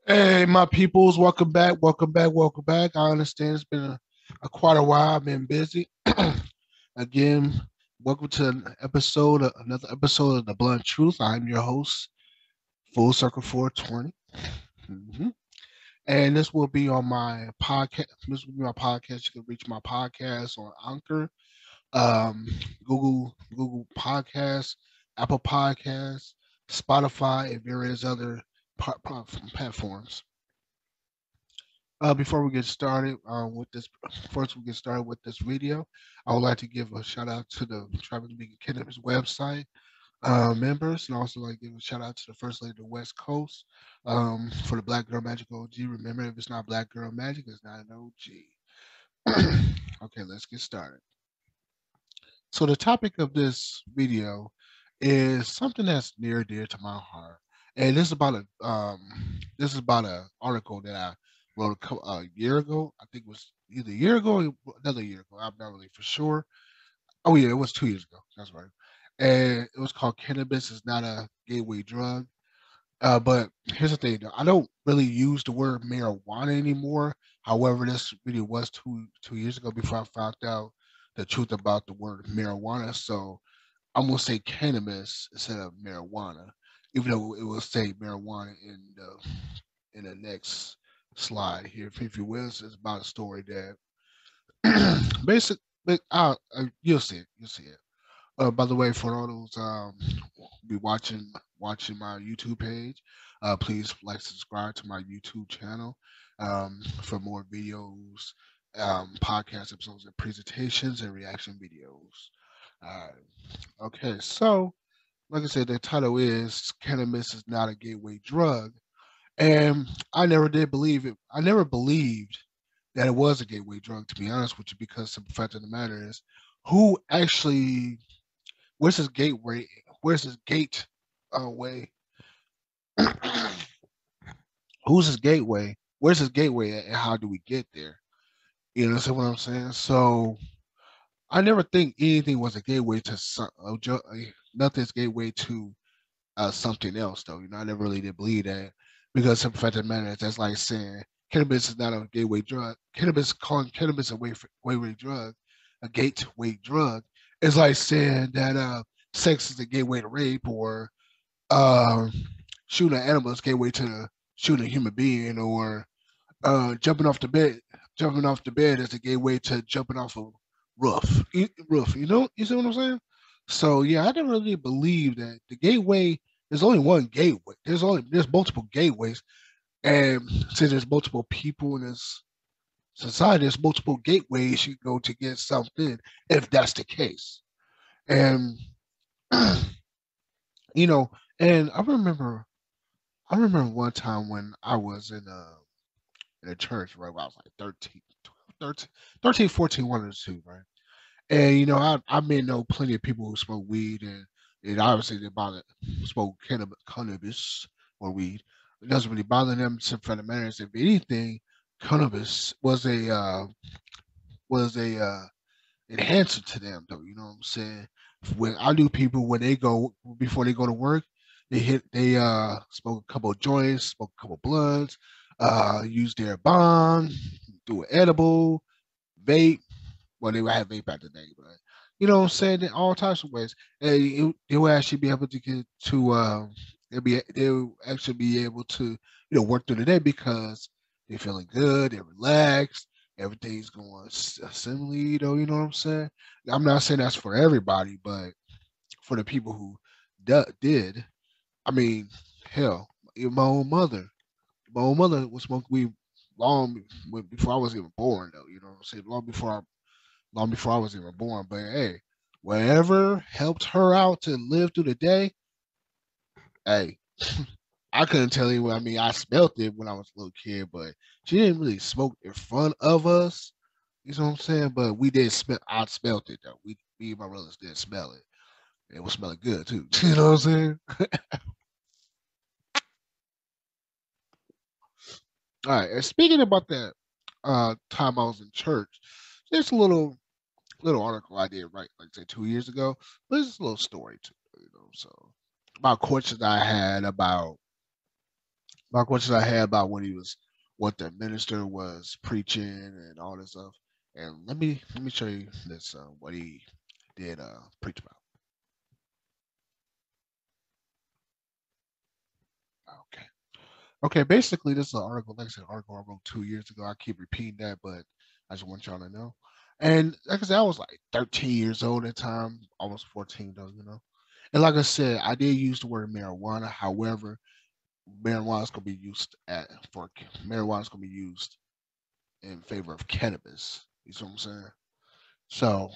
Hey, my peoples, welcome back, welcome back, welcome back. I understand it's been a quite a while. I've been busy. Again, welcome to another episode of The Blunt Truth. I'm your host, Full Circle 420. hmm And this will be on my podcast. This will be my podcast. You can reach my podcast on Anchor, um, Google Podcasts, Apple Podcasts, Spotify, and various other platforms. Before we get started with this, first we get started with this video. I would like to give a shout out to the Travis Vegan Cannabis website members, and also like to give a shout out to the First Lady of the West Coast for the Black Girl Magic OG. Remember, if it's not Black Girl Magic, it's not an OG. Okay, let's get started. So the topic of this video is something that's near and dear to my heart, and this is about a article that I wrote a year ago. I think it was either a year ago or another year ago. I'm not really for sure. Oh yeah, it was 2 years ago. That's right. And it was called "Cannabis is Not a Gateway Drug." But here's the thing, though. I don't really use the word marijuana anymore. However, this video was two years ago before I found out the truth about the word marijuana. So I'm gonna say cannabis instead of marijuana, even though it will say marijuana in the next slide here, if you will. So it's about a story that basic, but you'll see it. You'll see it. By the way, for all those be watching my YouTube page, please like subscribe to my YouTube channel for more videos, podcast episodes, and presentations and reaction videos. Okay, so like I said, the title is "Cannabis is Not a Gateway Drug," and I never did believe it. I never believed that it was a gateway drug, to be honest with you, because the fact of the matter is, who actually where's his gateway? Where's his gate way? Who's his gateway? Where's his gateway at, and how do we get there? You know what I'm saying? So I never think anything was a gateway to nothing's gateway to something else, though. You know, I never really did believe that because the fact of the matter is that's like saying cannabis is not a gateway drug. Calling cannabis a gateway drug, a gateway drug, is like saying that sex is a gateway to rape, or uh, shooting an animal is a gateway to shooting a human being, or jumping off the bed is a gateway to jumping off a roof. You know, you see what I'm saying? So yeah, I didn't really believe that the gateway. There's only one gateway. There's multiple gateways, and since there's multiple people in this society, there's multiple gateways you go to get something. If that's the case, and you know, and I remember one time when I was in a church, right? When I was like 13, 14, one of the two, right? And you know, I may know plenty of people who smoke weed, and obviously they bother smoke cannabis or weed. It doesn't really bother them. Except for the matter is, if anything, cannabis was a enhancer to them, though. You know what I'm saying? When I knew people when they go before they go to work, they smoke a couple of joints, smoke a couple of blunts, use their bong, do an edible, vape. Well, they would have vape at the day, but you know what I'm saying? In all types of ways. And they will actually be able to get to they'll actually be able to, work through the day because they're feeling good, they're relaxed, everything's going similarly, you know what I'm saying? I'm not saying that's for everybody, but for the people who did, I mean, hell, even my own mother was smoking weed before I was even born, though. You know what I'm saying? Long before I was even born. But hey, whatever helped her out to live through the day, hey, I couldn't tell you. I mean, I smelt it when I was a little kid, but she didn't really smoke in front of us. You know what I'm saying? But we did smell. I smelt it though. Me and my brothers did smell it. It was smelling good too. You know what I'm saying? All right. And speaking about that time I was in church, there's a little article I did right, like say 2 years ago. But it's a little story too, So about questions I had about My questions I had about what the minister was preaching and all this stuff. And let me show you this what he did preach about. Okay. Okay, basically this is an article, like I said, article I wrote 2 years ago. I keep repeating that, but I just want y'all to know. And like I said, I was like 13 years old at the time, almost 14 though, you know. And like I said, I did use the word marijuana. However, marijuana is gonna be used at for marijuana is gonna be used in favor of cannabis. You see what I'm saying? So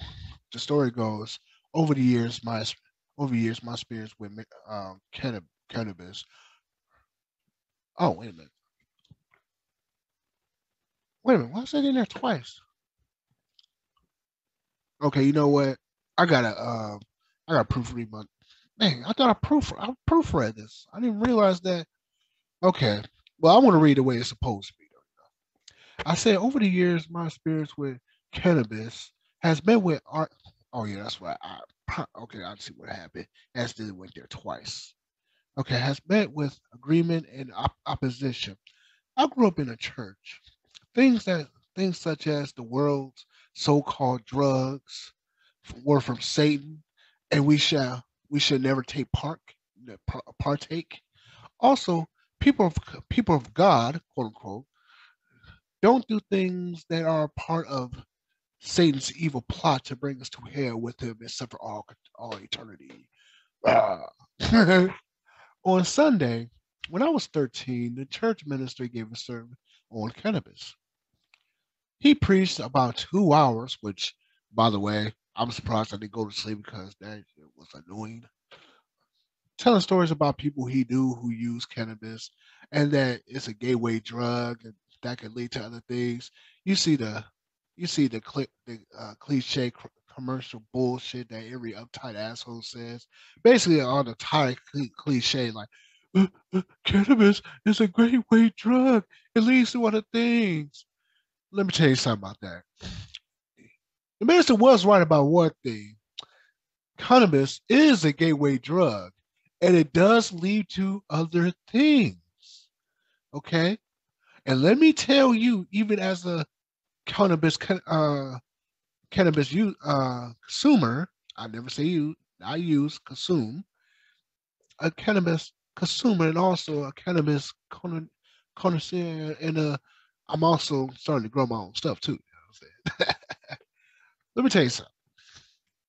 the story goes, over the years, my experience with cannabis. Oh, wait a minute. Wait a minute. Why is that in there twice? Okay, you know what? I gotta I gotta proofread my. Dang, I thought I proofread this. I didn't realize that. Okay, well, I want to read the way it's supposed to be. I said over the years, my experience with cannabis has been with art. Oh yeah, that's why okay, I see what happened. Accidentally went there twice. Okay, has met with agreement and opposition. I grew up in a church. Things that things such as the world's so-called drugs were from Satan, and we should never partake. Also, people of God, quote unquote, don't do things that are part of Satan's evil plot to bring us to hell with him and suffer all eternity. Ah. On Sunday, when I was 13, the church minister gave a sermon on cannabis. He preached about 2 hours, which, by the way, I'm surprised I didn't go to sleep because that was annoying. Telling stories about people he knew who use cannabis and that it's a gateway drug and that can lead to other things. You see the cliche commercial bullshit that every uptight asshole says. Basically, all the tired cliche like cannabis is a gateway drug. It leads to other things. Let me tell you something about that. The minister was right about one thing. Cannabis is a gateway drug, and it does lead to other things. Okay, and let me tell you, even as a cannabis consumer, I never say you, I use consume a cannabis consumer and also a cannabis connoisseur, and I'm also starting to grow my own stuff too. You know what I'm saying? Let me tell you something.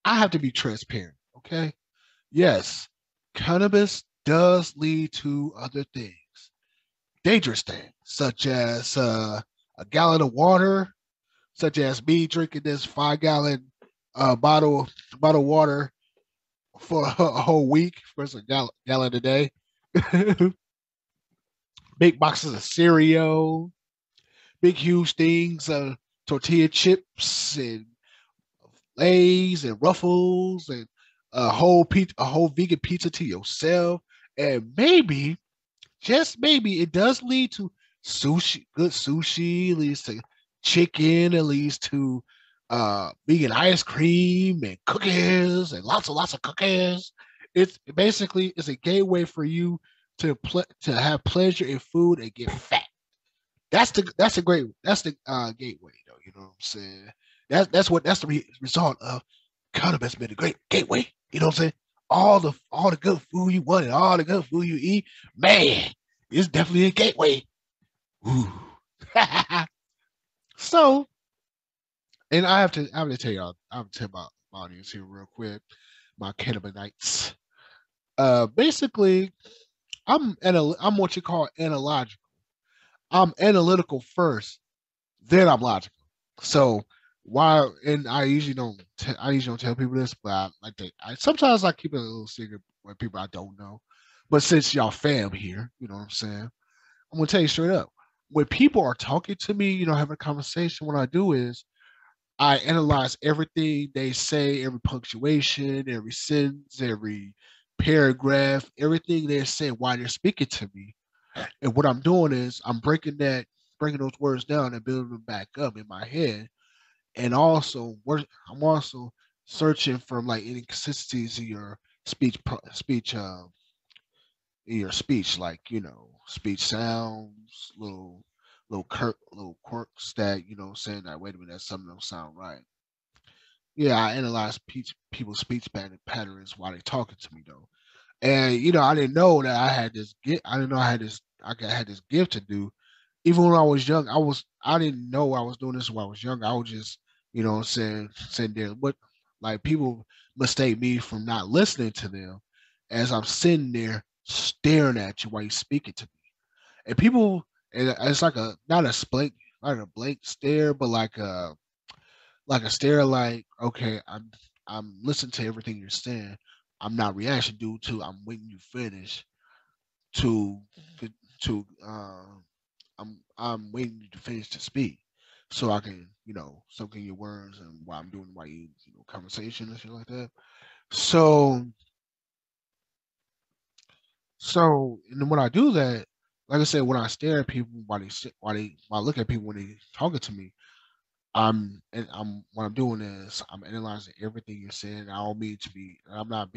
I have to be transparent. Okay. Yes, cannabis does lead to other things, dangerous things, such as a gallon of water, such as me drinking this 5 gallon bottle of water for a whole week versus a gallon a day. Big boxes of cereal, big huge things of tortilla chips and Lay's and Ruffles and a whole vegan pizza to yourself, and maybe just maybe it does lead to sushi. Good sushi leads to chicken. It leads to vegan ice cream and cookies and lots of cookies. It's a gateway for you to have pleasure in food and get fat. That's the gateway though. You know what I'm saying? That's the result of cannabis being a great gateway. You know what I'm saying? All the good food you want and all the good food you eat, man, it's definitely a gateway. Ooh. So, and I have to tell y'all, I have to tell my audience here real quick, my cannabinites. Basically, I'm what you call analogical. I'm analytical first, then I'm logical. So why? And I usually don't tell people this, but sometimes I keep it a little secret with people I don't know. But since y'all fam here, you know what I'm saying. I'm gonna tell you straight up. When people are talking to me, having a conversation, what I do is I analyze everything they say, every punctuation, every sentence, every paragraph, everything they're saying while they're speaking to me. And what I'm doing is breaking those words down and building them back up in my head. And also, I'm also searching for like inconsistencies in your speech in your speech, like speech sounds, little quirks that saying that wait a minute, that something don't sound right. Yeah, I analyze people's speech patterns while they're talking to me though, and I didn't know that I had this gift. I didn't know I had this gift to do. Even when I was young, I didn't know I was doing this when I was young. I was just what I'm saying sitting there. But like people mistake me from not listening to them as I'm sitting there staring at you while you're speaking to me. And people, and it's like a not a blank, not a blank stare, but like a stare, like okay, I'm listening to everything you're saying. I'm not reaction due to I'm waiting you finish to to I'm waiting you to finish to speak so I can soak in your words and while I'm doing conversation and shit like that. So and then when I do that, like I said, when I stare at people while I look at people when they talking to me, I'm what I'm doing is I'm analyzing everything you're saying. I don't mean to be. I'm not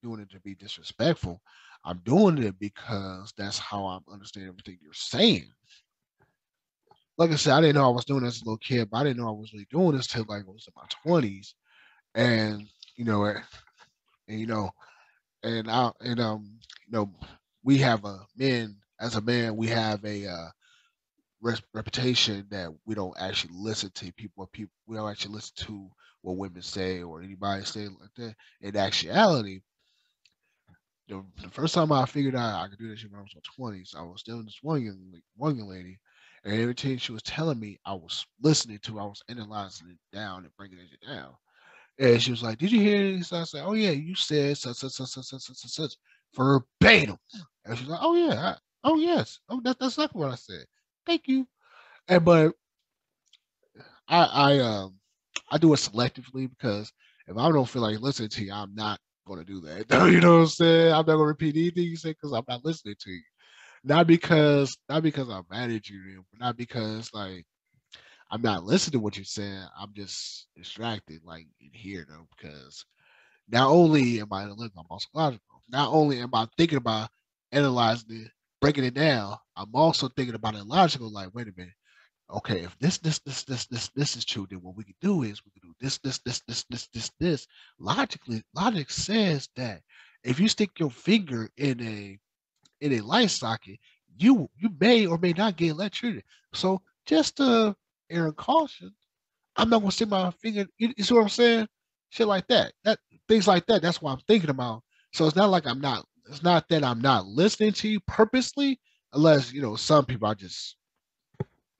doing it to be disrespectful. I'm doing it because that's how I'm understanding everything you're saying. Like I said, I didn't know I was doing this as a little kid, but I didn't know I was really doing this till like I was in my 20s, and you know, and, and you know, and I and we have a men as a man we have a reputation that we don't actually listen to people we don't actually listen to what women say or anybody say like that. In actuality, the first time I figured out I could do this shit when I was in my 20s, I was still this one young lady, and everything she was telling me, I was listening to, I was analyzing it down and bringing it down. And she was like, "Did you hear this?" I said, "Oh yeah, you said such verbatim." And she's like, "Oh yeah, oh yes, oh that's exactly what I said. Thank you." And but I I um I do it selectively because if I don't feel like listening to you, I'm not going to do that. You know what I'm saying? I'm not going to repeat anything you say because I'm not listening to you. Not because I'm mad at you, but not because like I'm not listening to what you're saying. I'm just distracted, like in here though, because not only am I analytical, I'm also logical. Not only am I thinking about analyzing it, breaking it down, I'm also thinking about it logical. Like, wait a minute, okay, if this is true, then what we can do is we can do this. Logically, logic says that if you stick your finger in a light socket, you may or may not get electrocuted. So just to err in caution, I'm not gonna stick my finger. You see what I'm saying? Shit like that. Things like that. That's what I'm thinking about. So it's not like I'm not. It's not that I'm not listening to you purposely, unless some people are just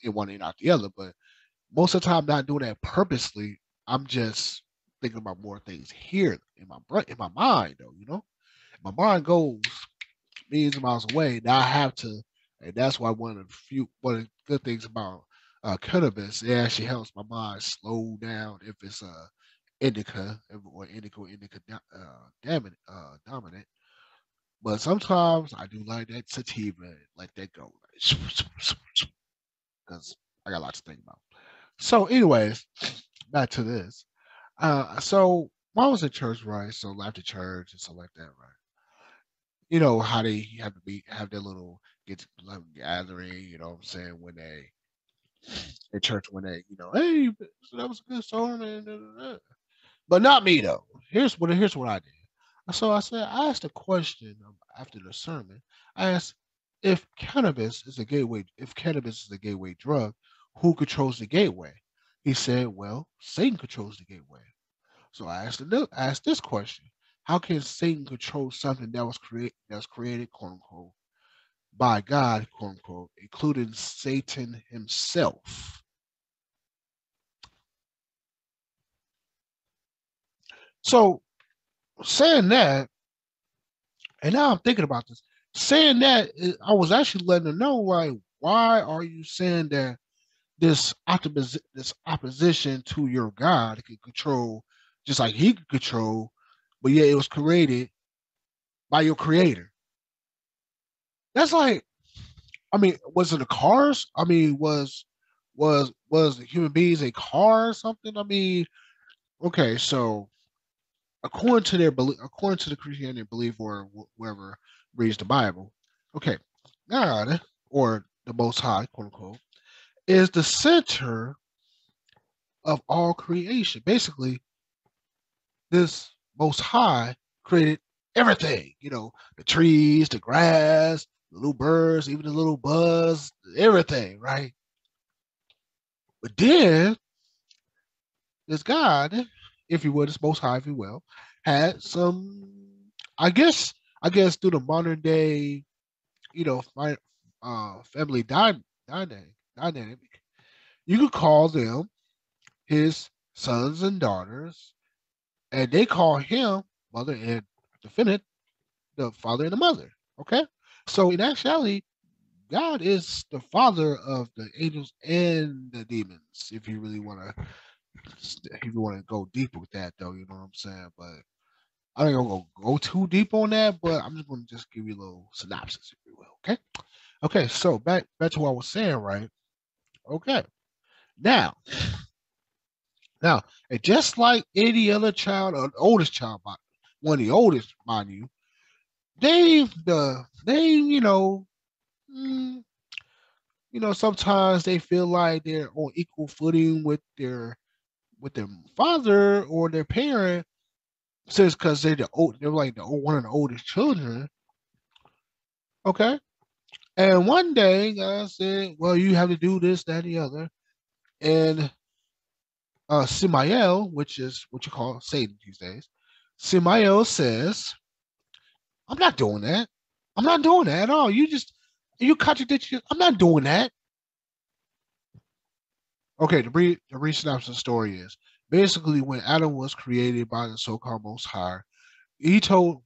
in one and not the other. But most of the time, not doing that purposely. I'm just thinking about more things here in my in my mind, though. My mind goes millions of miles away. Now I have to, and that's why one of the good things about cannabis, it actually helps my mind slow down if it's dominant. But sometimes I do like that sativa, and let that go, because I got a lot to think about. So, anyways, back to this. So when I was at church, right? So after church and stuff like that, right? You know how they have their little like, gathering. You know what I'm saying when they at church when they hey, so that was a good sermon. Da, da, da. But not me though. Here's what I did. So I asked a question after the sermon. I asked if cannabis is a gateway drug, who controls the gateway? He said, well, Satan controls the gateway. So I asked this question: how can Satan control something that's created, quote unquote, by God, quote unquote, including Satan himself? So saying that, and now I'm thinking about this. Saying that, I was actually letting them know, like, why are you saying that this opposition to your God can control, just like He could control, but yet it was created by your Creator? That's like, I mean, was it a cars? I mean, was human beings a car or something? I mean, okay, so according to their belief, according to the Christianity belief or whoever reads the Bible, Okay, God, or the Most High, quote unquote, is the center of all creation. Basically, this Most High created everything. The trees, the grass, the little birds, even the little bugs, everything, right? But then this God, if you will, this Most High, if you will, had some, I guess, through the modern day, my family dynamic, you could call them his sons and daughters, and they call him mother and defendant, the father and the mother. Okay, so in actuality, God is the father of the angels and the demons. If you want to go deep with that, though, you know what I'm saying. But I don't gonna go too deep on that. But I'm just gonna just give you a little synopsis, if you will. Okay. Okay. So back to what I was saying, right? Okay. Now, now, and just like any other child, or the oldest child, one of the oldest, mind you, they mm, sometimes they feel like they're on equal footing with their father or their parent, since because they're like one of the oldest children. Okay, and one day God said, "Well, you have to do this, that, and the other," and Samael, which is what you call Satan these days, Samael says, "I'm not doing that. I'm not doing that at all. You contradict you. I'm not doing that." Okay, the brief synopsis of the story is basically when Adam was created by the so-called Most High,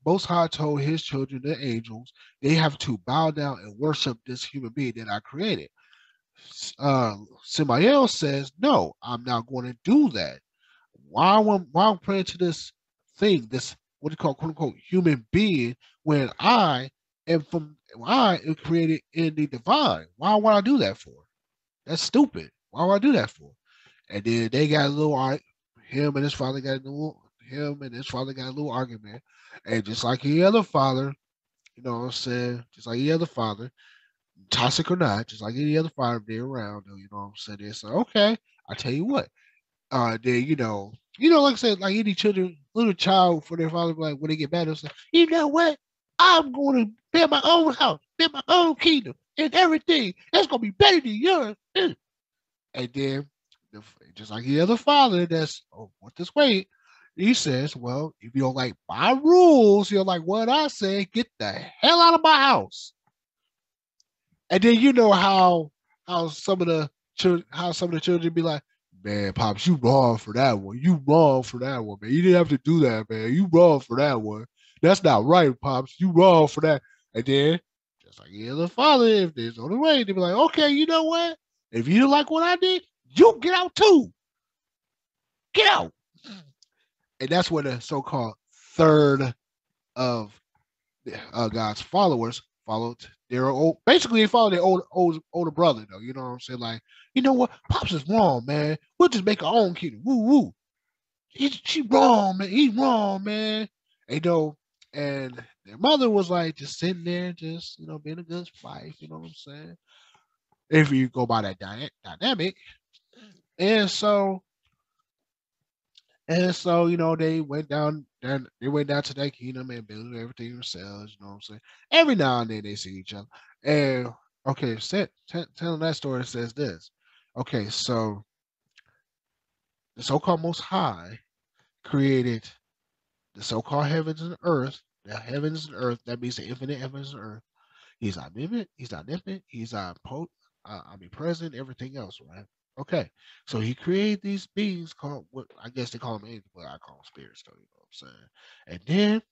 Most High told his children, the angels, they have to bow down and worship this human being that I created. Samael says, "No, I'm not going to do that. Why I'm praying to this thing, this what you call quote unquote human being, when I am created in the divine? Why would I do that for? That's stupid. Why would I do that for?" And then they got a little him and his father got a little him and his father got a little argument. And just like any other father, what I'm saying, just like any other father, toxic or not, just like any other father, they're around, what I'm saying. They say, okay, I tell you what, then like I said, like any little child for their father, like when they get mad, they'll say, you know what, I'm going to build my own house, build my own kingdom, and everything. That's gonna be better than yours. And then, just like the other father, what this way, he says, well, if you don't like my rules, you don't like what I say, get the hell out of my house. And then you know how some of the children be like, man, pops, you wrong for that one. You wrong for that one, man. You didn't have to do that, man. You wrong for that one. That's not right, pops. You wrong for that. And then, just like any other father, if there's only way, they be like, okay, you know what? If you don't like what I did, you get out too. Get out. And that's where the so-called third of God's followers followed their old. Basically, they followed their older brother, though. You know what I'm saying? Like, you know what? Pops is wrong, man. We'll just make our own kingdom. Woo woo. She wrong, man. He's wrong, man. And, and their mother was like just sitting there, just being a good wife. You know what I'm saying? If you go by that dynamic, and so they went down to that kingdom and built everything themselves, you know what I'm saying? Every now and then they see each other. And okay, telling that story says this. Okay, so the so-called Most High created the so-called heavens and earth. The heavens and earth, that means the infinite heavens and earth. He's omnipotent, he's omnipresent, everything else, right? Okay, so he created these beings called what I guess they call them angels, but I call them spirits, though. You know what I'm saying? And then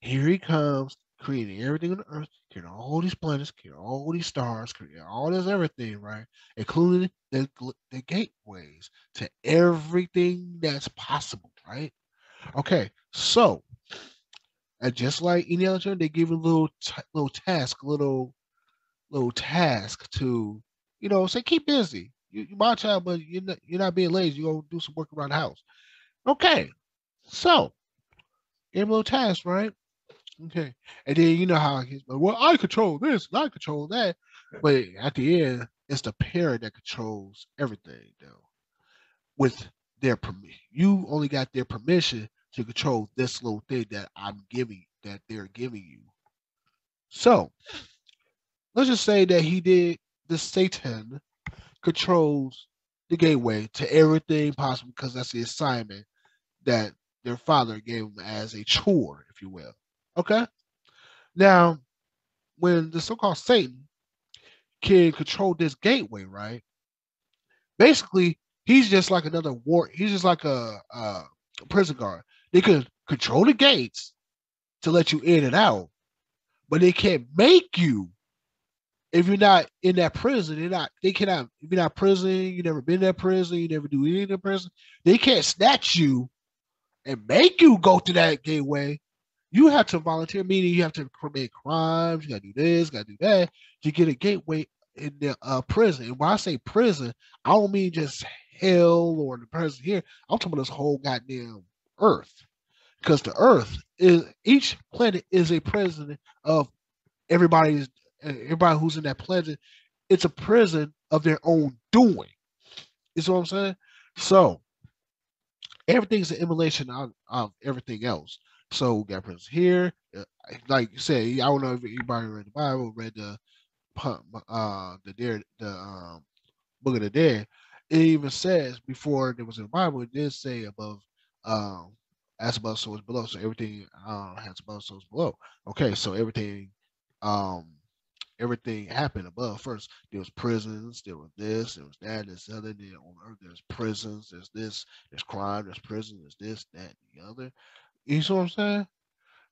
here he comes, creating everything on the earth, creating all these planets, creating all these stars, creating all this everything, right? Including the gateways to everything that's possible, right? Okay, so and just like any other children, they give you a little task to, say keep busy. You my child, but you're not being lazy. You go do some work around the house. Okay, so give a little task, right? Okay. And then you know how he's, well, I control this and I control that. But at the end, it's the parent that controls everything, though, with their permission. You only got their permission to control this little thing that they're giving you. So let's just say that he did this Satan controls the gateway to everything possible because that's the assignment that their father gave them as a chore, if you will. Okay? Now, when the so-called Satan can control this gateway, right? Basically, he's just like another war. He's just like a prison guard. They can control the gates to let you in and out, but they can't make you if you're not in that prison. They cannot. If you're not prison, you never been in that prison, you never do anything in prison. They can't snatch you and make you go to that gateway. You have to volunteer, meaning you have to commit crimes. You got to do this, got to do that to get a gateway in the prison. And when I say prison, I don't mean just hell or the prison here. I'm talking about this whole goddamn Earth, because the Earth is each planet is a prison of everybody who's in that planet. It's a prison of their own doing. You see what I'm saying? So everything's an emulation of everything else. So we got presence here. Like you said, I don't know if anybody read the Bible, read the Book of the Dead. It even says before there was in the Bible, it did say above, um, as above, so is below. So everything has above, so is below. Okay, so um, everything happened above first. There was prisons, there was this, there was that, this other. Then on earth, there's prisons, there's this, there's crime, there's prison, there's this, that, and the other. You see what I'm saying?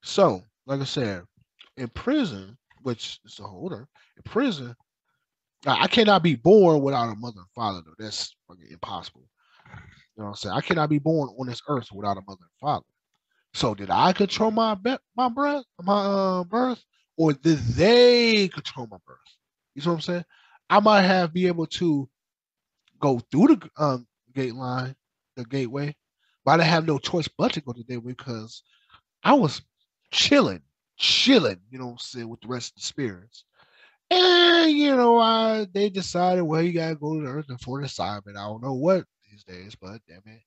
So, like I said, in prison, which is the holder, in prison, I cannot be born without a mother and father, though. That's fucking impossible. You know what I'm saying? I cannot be born on this earth without a mother and father. So did I control my birth, or did they control my birth? You see what I'm saying? I might have be able to go through the gate line, the gateway, but I didn't have no choice but to go to the gateway because I was chilling. You know what I'm saying, with the rest of the spirits. And they decided, well, you gotta go to Earth for the assignment. I don't know what these days, but damn it,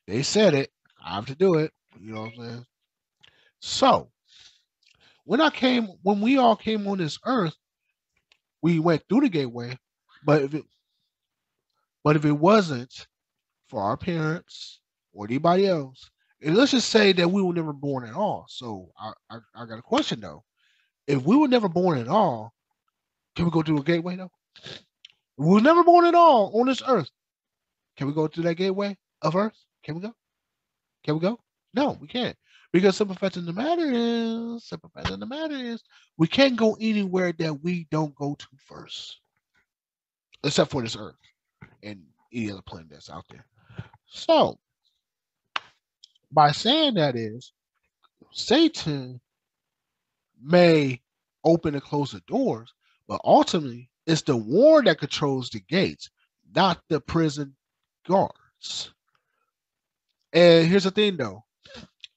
they said it. I have to do it. You know what I'm saying? So when we all came on this earth, we went through the gateway. But if it wasn't for our parents or anybody else, and let's just say that we were never born at all. So I got a question though. If we were never born at all, can we go through a gateway though? If we were never born at all on this earth. Can we go through that gateway of earth? Can we go? Can we go? No, we can't. Because simple fact of the matter is, we can't go anywhere that we don't go to first, except for this earth and any other planet that's out there. So, by saying that is, Satan may open and close the doors, but ultimately, it's the war that controls the gates, not the prison guards. And here's the thing, though: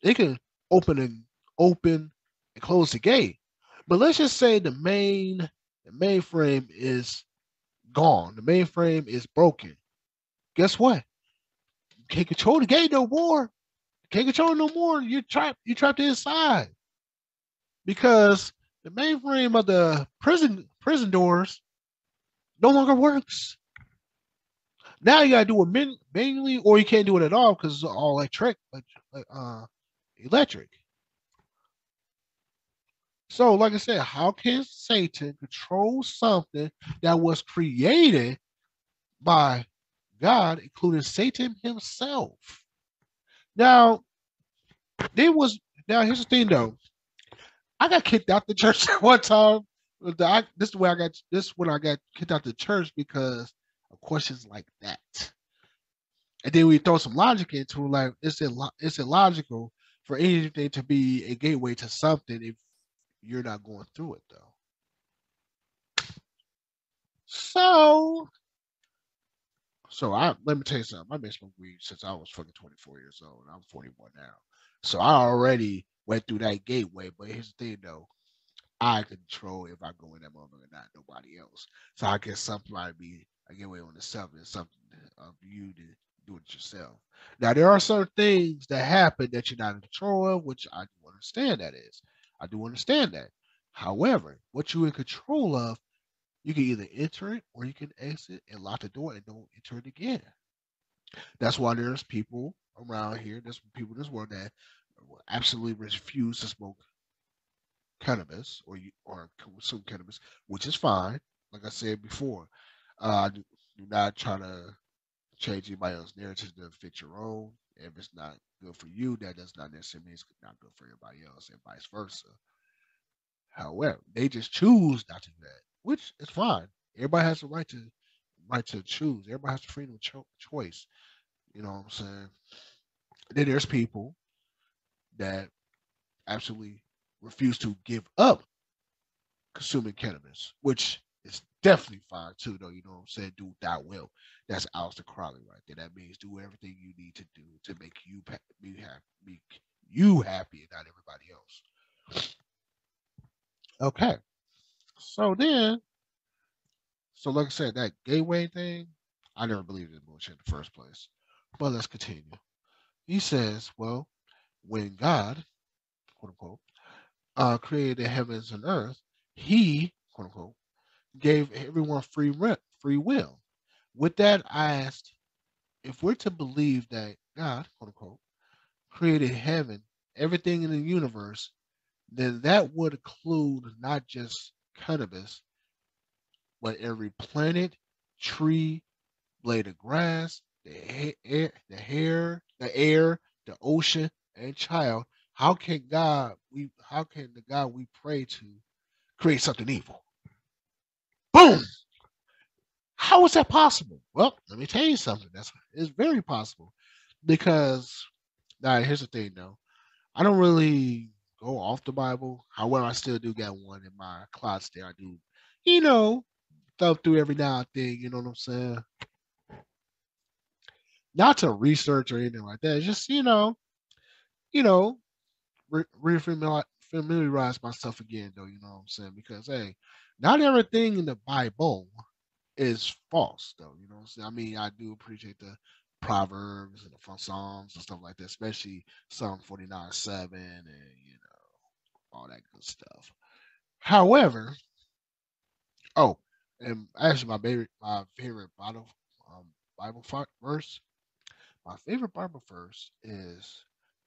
they can open and open and close the gate. But let's just say the mainframe is gone. The mainframe is broken. Guess what? You can't control the gate no more. You can't control it no more. You're trapped. You're trapped inside because the mainframe of the prison doors no longer works. Now you gotta do it manually, or you can't do it at all because it's all electric. So, like I said, how can Satan control something that was created by God, including Satan himself? Now, there was now here's the thing though. I got kicked out the church one time. This is where I got this when I got kicked out the church because of questions like that. And then we throw some logic into it, like it's illogical for anything to be a gateway to something if you're not going through it though. So let me tell you something. I've been smoking weed since I was fucking 24 years old. And I'm 41 now. So I already went through that gateway. But here's the thing, though. I control if I go in that moment or not, nobody else. So I guess something might be a gateway on itself and something of you to do it yourself. Now there are certain things that happen that you're not in control of, which I do understand that is. I do understand that. However, what you're in control of, you can either enter it or you can exit and lock the door and don't enter it again. That's why there's people around here, there's people in this world that absolutely refuse to smoke cannabis or consume cannabis, which is fine. Like I said before, do not try to change anybody else's narrative to fit your own. If it's not good for you, that does not necessarily mean it's not good for everybody else, and vice versa. However, they just choose not to do that, which is fine. Everybody has the right to choose. Everybody has the freedom of choice. You know what I'm saying? Then there's people that absolutely refuse to give up consuming cannabis, which is definitely fine too, though. You know what I'm saying? Do that will. That's Aleister Crowley right there. That means do everything you need to do to make be happy, make you happy, and not everybody else. Okay, so then, so like I said, that gateway thing, I never believed in bullshit in the first place. But let's continue. He says, well, when God, quote unquote, created the heavens and earth, He, quote unquote, gave everyone free will. With that, I asked if we're to believe that God, quote unquote, created heaven, everything in the universe, then that would include not just cannabis, but every planet, tree, blade of grass, the air, the ocean, and child. How can the God we pray to create something evil? Boom! How is that possible? Well, let me tell you something. It's very possible because now here's the thing though. I don't really go off the Bible. However, I still do got one in my closet there. I do, you know, thumb through every now and then. You know what I'm saying? Not to research or anything like that. It's just you know, familiarize myself again though. You know what I'm saying? Because hey, not everything in the Bible is false though. You know what I'm saying? I mean, I do appreciate the Proverbs and the Psalms and stuff like that, especially Psalm 49:7 and all that good stuff. However, oh, and actually my favorite um, verse, my favorite Bible verse is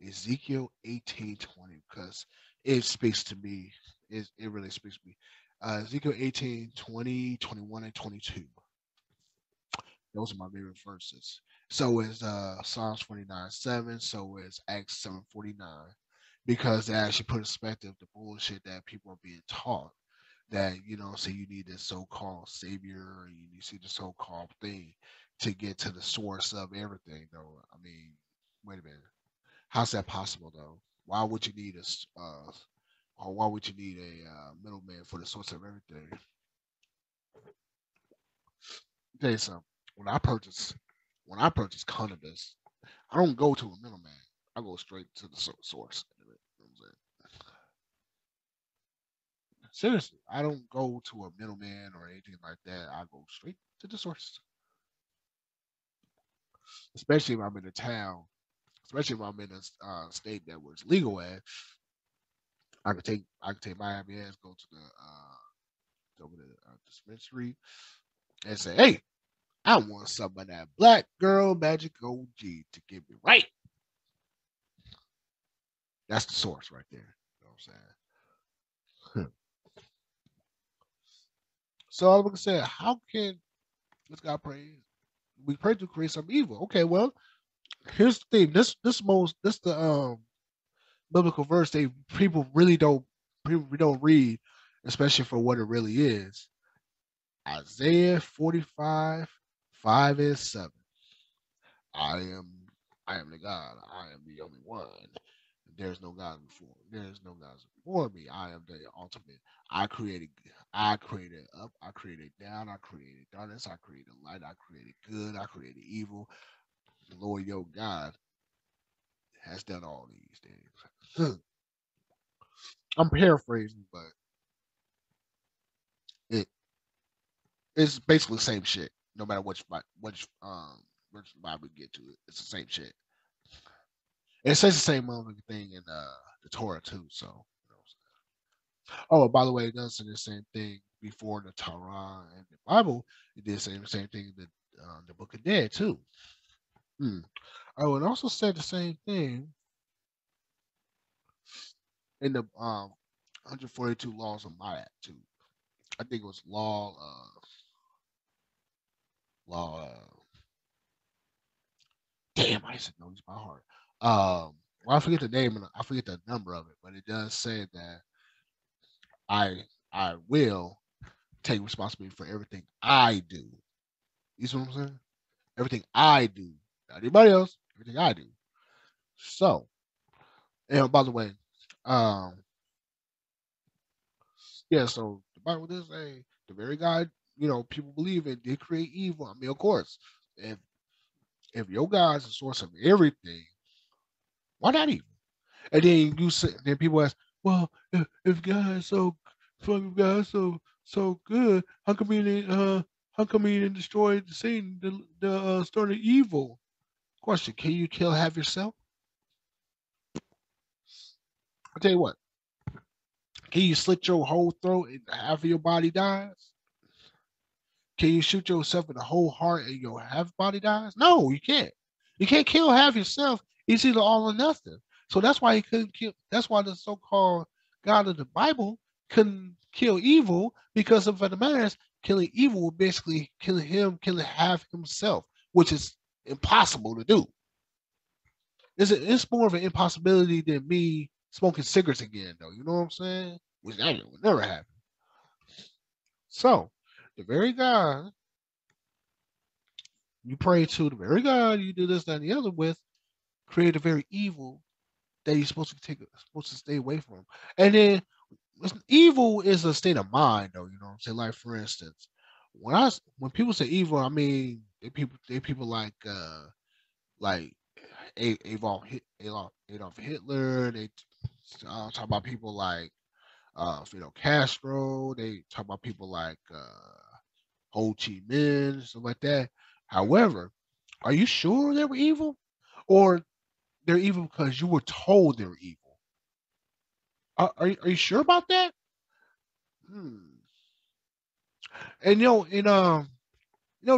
Ezekiel 18:20 because it speaks to me. It really speaks to me. Ezekiel 18:20, 21, and 22. Those are my favorite verses. So is Psalms 49:7. So is Acts 7:49, because they actually put in perspective the bullshit that people are being taught. That say you need this so-called savior, or you see the so-called thing to get to the source of everything. Though, I mean, wait a minute, how's that possible though? Why would you need or why would you need a middleman for the source of everything? Tell you something. When I purchase when I purchase cannabis, I don't go to a middleman. I go straight to the source. You know what I'm saying? Seriously, I don't go to a middleman or anything like that. I go straight to the source. Especially if I'm in a town, especially if I'm in a state that was legal at. I could take my happy ass, go to the dispensary and say, "Hey, I want some of that Black Girl Magic OG to get me right." That's the source right there. You know what I'm saying? So I was gonna say, how can this guy pray? We pray to create some evil. Okay, well, here's the thing. This the biblical verse they people don't read, especially for what it really is. Isaiah 45:5 and 7. I am I am the God. I am the only one. There's no God before. There's no gods before me. I am the ultimate. I created I created up, I created down, I created darkness, I created light, I created good, I created evil. The Lord your God has done all these things. I'm paraphrasing, but it it's basically the same shit. No matter which Bible we get to, it's the same shit. And it says the same motherfucking thing in the Torah too. So, oh, by the way, it does say the same thing before the Torah and the Bible. It did say the same thing in the Book of Dead too. Hmm. Oh, and also said the same thing in the 142 laws of Maat too. I think it was law. Damn, I used to know these by heart. Well, I forget the name and I forget the number of it, but it does say that I will take responsibility for everything I do. You see what I'm saying? Everything I do, not anybody else. Everything I do. So, and by the way, um, yeah. So the Bible does say the very God, people believe in did create evil. I mean, of course, if if your God's the source of everything, why not evil? And then then people ask, well, if God is so, fucking God is so good, how come he didn't destroy the Satan, the start of evil? Question: can you kill half yourself? I tell you what, can you slit your whole throat and half of your body dies? Can you shoot yourself in the whole heart and your half body dies? No, you can't. You can't kill half yourself. It's either all or nothing. So that's why he couldn't kill. That's why the so-called God of the Bible couldn't kill evil, because of the matter is, killing evil would basically killing half himself, which is impossible to do. It's more of an impossibility than me smoking cigarettes again, though. You know what I'm saying? Which that would never happen. So the very God you pray to, the very God you do this, that, and the other with, create a very evil that you're supposed to stay away from. And then evil is a state of mind, though. You know what I'm saying? Like, for instance, when people say evil, I mean they people like Adolf Hitler. They talk about people like Fidel Castro. They talk about people like Ho Chi Minh, stuff like that. However, are you sure they were evil, or they're evil because you were told they're evil? Are you sure about that? Hmm. And to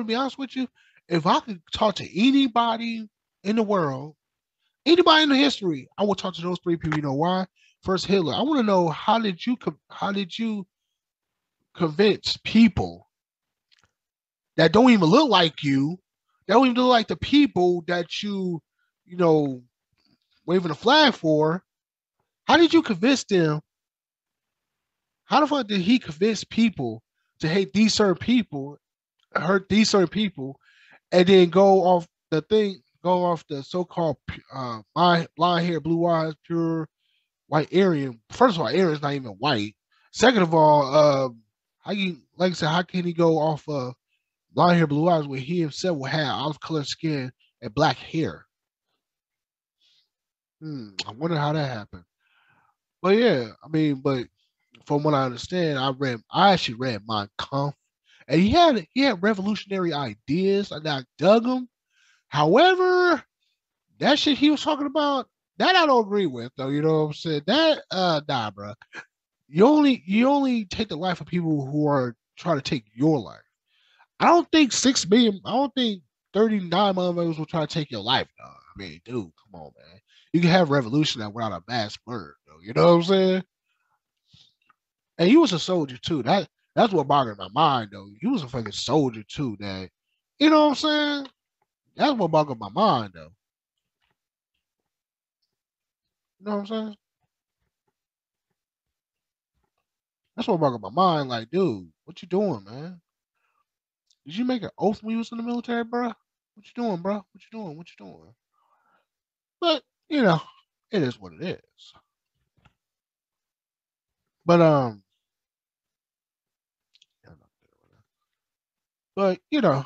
be honest with you, if I could talk to anybody in the world, anybody in the history, I would talk to those three people. You know why? First, Hitler. I want to know, how did you convince people that don't even look like you, that don't even look like the people that you know waving a flag for? How did you convince them? How the fuck did he convince people to hate these certain people, hurt these certain people, and then go off the so-called my blonde hair, blue eyes, pure white Aryan? First of all, Aryan's not even white. Second of all, how you like I said, how can he go off blonde hair, blue eyes when he himself will have olive colored skin and black hair? I wonder how that happened. But yeah, I mean, but from what I understand, I actually read Mein Kampf, and he had revolutionary ideas, and I dug them. However, that shit he was talking about, that I don't agree with, though. You know what I'm saying? That nah, bro. You only take the life of people who are trying to take your life. I don't think 6 million. I don't think 39 motherfuckers will try to take your life, dog. I mean, dude, come on, man. You can have revolution without a mass murder, though. You know what I'm saying? And he was a soldier too. That's what boggles my mind, though. He was a fucking soldier too. That, you know what I'm saying? That's what boggles my mind, though. You know what I'm saying? That's what boggles my mind. Like, dude, what you doing, man? Did you make an oath when you was in the military, bro? What you doing, bro? What you doing? What you doing? But it is what it is. But but eh,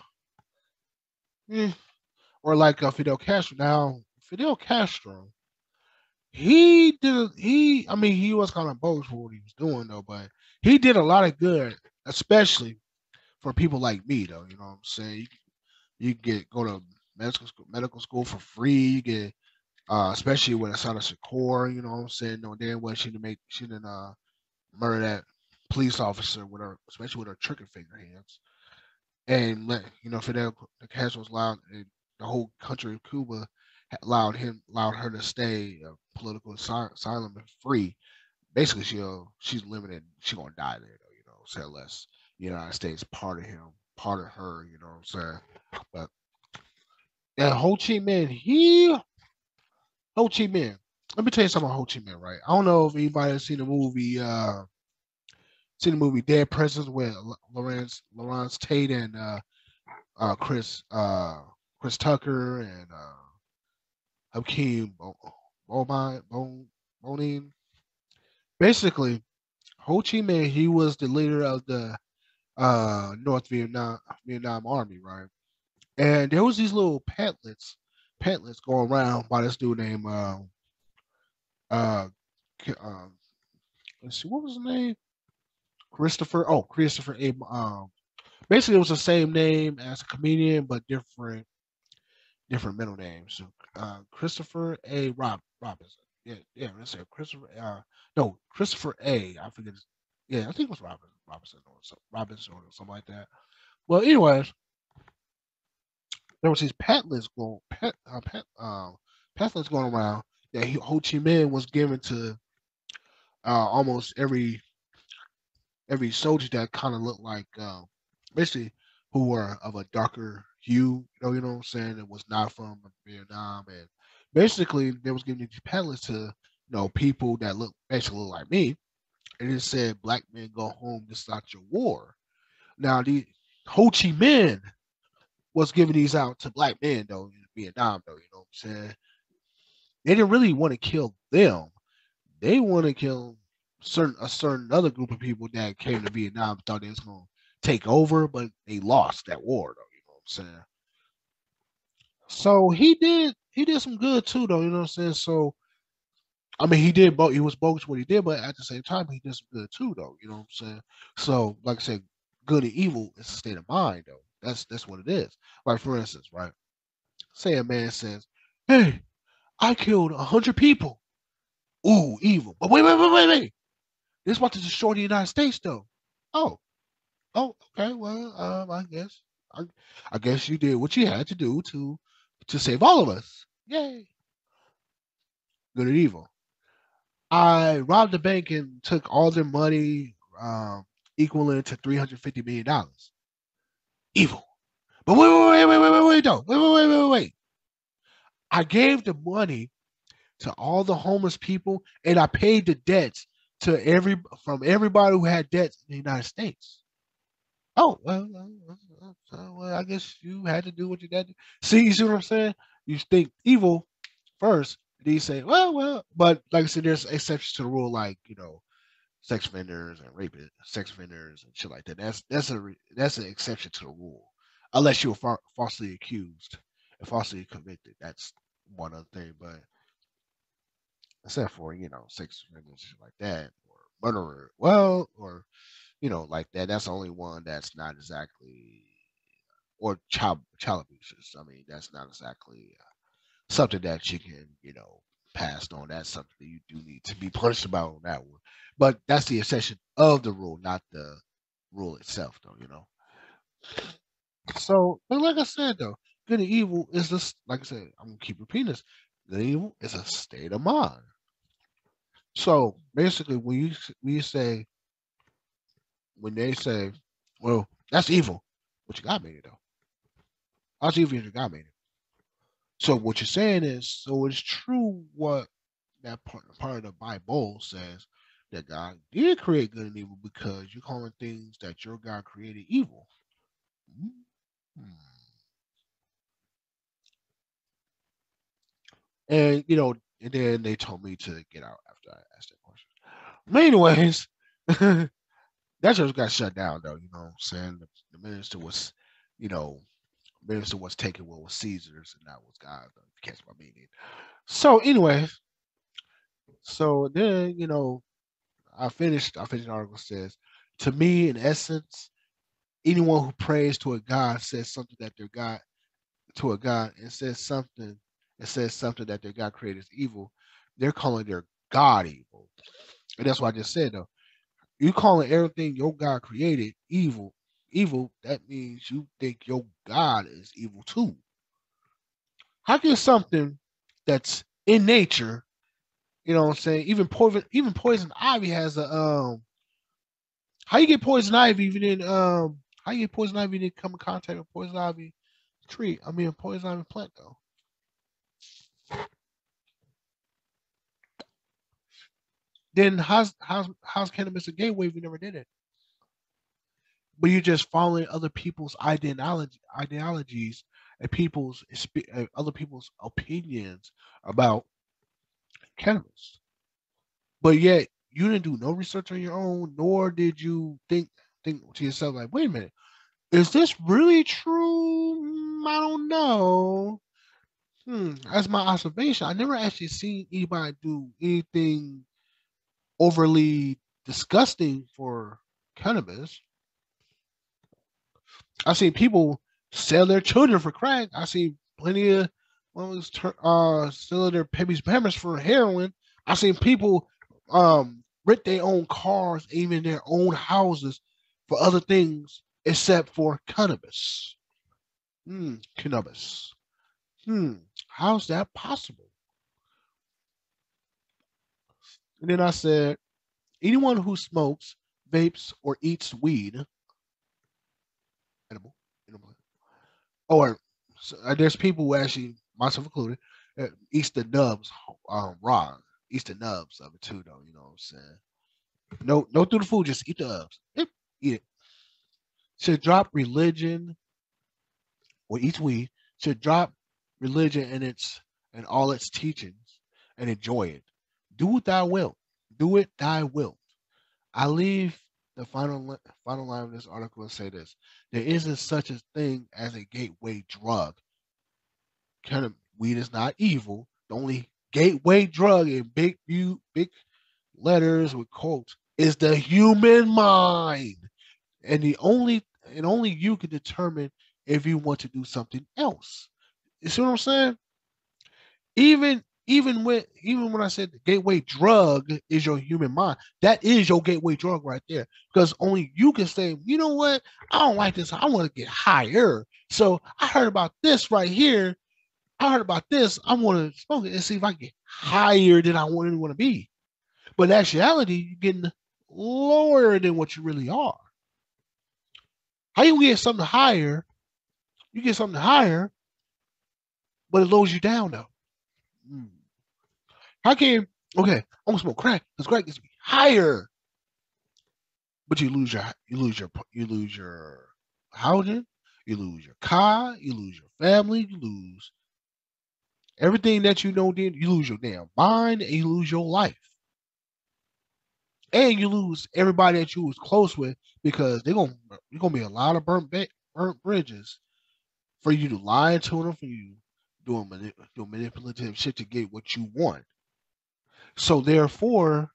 or like Fidel Castro. Now, Fidel Castro, I mean, he was kind of bogus for what he was doing though, but he did a lot of good, especially for people like me though. You know what I'm saying? You get go to medical school for free. You get especially with Asada Shakur, you know what I'm saying? No damn well she didn't murder that police officer with her, especially with her trigger finger hands. And Fidel Castro was allowed, the whole country of Cuba allowed her to stay political asylum and free. Basically, she's limited. She's gonna die there, though. Say unless the United States part of him, part of her. You know what I'm saying? But and Ho Chi Minh, Ho Chi Minh. Let me tell you something about Ho Chi Minh, right? I don't know if anybody has seen the movie Dead Presidents with Lawrence Tate and Chris Tucker and Hakeem Bonin. Basically, Ho Chi Minh, he was the leader of the North Vietnam Army, right? And there was these little pamphlets going around by this dude named uh, let's see, what was his name? Christopher. Oh, Christopher A. Basically, it was the same name as a comedian, but different middle names. So, Christopher A. Robinson. Yeah, yeah. Let's say Christopher. No, Christopher A. I forget. Yeah, I think it was Robinson or something like that. Well, anyways, there was these pamphlets going around that Ho Chi Minh was given to almost every soldier that kind of looked like basically who were of a darker hue, you know what I'm saying, it was not from Vietnam. And basically they was giving these pamphlets to people that basically look like me, and it said black men go home, this is not your war. Now the Ho Chi Minh was giving these out to black men though in Vietnam though, you know what I'm saying. They didn't really want to kill them. They want to kill certain other group of people that came to Vietnam, thought they was gonna take over, but they lost that war though. You know what I'm saying? So he did some good too though. You know what I'm saying? So I mean, he did both. He was bogus what he did, but at the same time, he did some good too though. You know what I'm saying? So like I said, good and evil is a state of mind though. That's what it is. Like for instance, right? Say a man says, "Hey, I killed 100 people." Ooh, evil. But wait. This about to destroy the United States, though. Oh, oh, okay. Well, I, I guess you did what you had to do to save all of us. Yay, good and evil. I robbed the bank and took all their money, equivalent to $350 million. Evil. But wait, though. Wait. I gave the money to all the homeless people, and I paid the debts to from everybody who had debts in the United States. Oh, well, I guess you had to do what you had to. See, you see what I'm saying? You think evil first, then you say, but like I said, there's exceptions to the rule, like sex offenders and rapists, sex offenders and shit like that. That's an exception to the rule, unless you were falsely accused and falsely convicted. That's one other thing, but except for sex offenders shit like that or murderer, or like that. That's the only one that's not exactly, or child abuse. I mean, that's not exactly something that you can pass on. That's something that you do need to be punished about on that one. But that's the exception of the rule, not the rule itself, though. So, but like I said, though, good and evil is this. Like I said, I'm gonna keep repeating this. Good and evil is a state of mind. So basically, when they say, well, that's evil, but you got me though. How's evil you got me? So what you're saying is, so it's true what that part of the Bible says, that God did create good and evil because you're calling things that your God created evil. Hmm. And and then they told me to get out after I asked that question. But anyways, that just got shut down though. You know what I'm saying? The minister was, you know, minister was taking what was Caesar's and that was God. If you catch my meaning. So, anyways, So then, I finished the article says, to me, in essence, anyone who prays to a God says something that their God to a God and says something that their God created is evil. They're calling their God evil. And that's what I just said though. You calling everything your God created evil, that means you think your God is evil too. How can something that's in nature, what I'm saying, even poison ivy has a how you get poison ivy even in how you get poison ivy didn't come in contact with poison ivy tree? I mean poison ivy plant though. Then how's cannabis a gateway if you never did it? But you're just following other people's ideologies and other people's opinions about cannabis. But yet you didn't do no research on your own, nor did you think to yourself like, wait a minute, is this really true? I don't know. That's my observation. I never actually seen anybody do anything overly disgusting for cannabis. I seen people sell their children for crack. I seen plenty of selling their babies hammers for heroin. I seen people rent their own cars, even their own houses, for other things except for cannabis. Cannabis. How's that possible? And then I said, anyone who smokes, vapes, or eats weed, edible, edible, or there's people who actually, myself included, eats the nubs raw, eats the nubs of it too, though. You know what I'm saying? No, through the food, just eat the nubs. Yep, eat it. Should drop religion or eat weed. Should drop religion and all its teachings and enjoy it. Do it thy will. Do it thy will. I leave the final line of this article and say this: there isn't such a thing as a gateway drug. Kind of weed is not evil. The only gateway drug in big letters with quotes is the human mind, and only you can determine if you want to do something else. You see what I'm saying? Even when I said the gateway drug is your human mind, that is your gateway drug right there. Because only you can say, you know what, I don't like this. I want to get higher. So I heard about this right here. I heard about this. I want to smoke it and see if I can get higher than I really want to be. But in actuality, you're getting lower than what you really are. How you get something higher? You get something higher, but it lowers you down though. Mm. How can okay? I'm gonna smoke crack because crack gets me higher, but you lose your housing, you lose your car, you lose your family, you lose everything that you know. Then you lose your damn mind and you lose your life, and you lose everybody that you was close with because they're gonna be a lot of burnt bridges for you to lie to them, for you doing manipulative shit to get what you want. So therefore,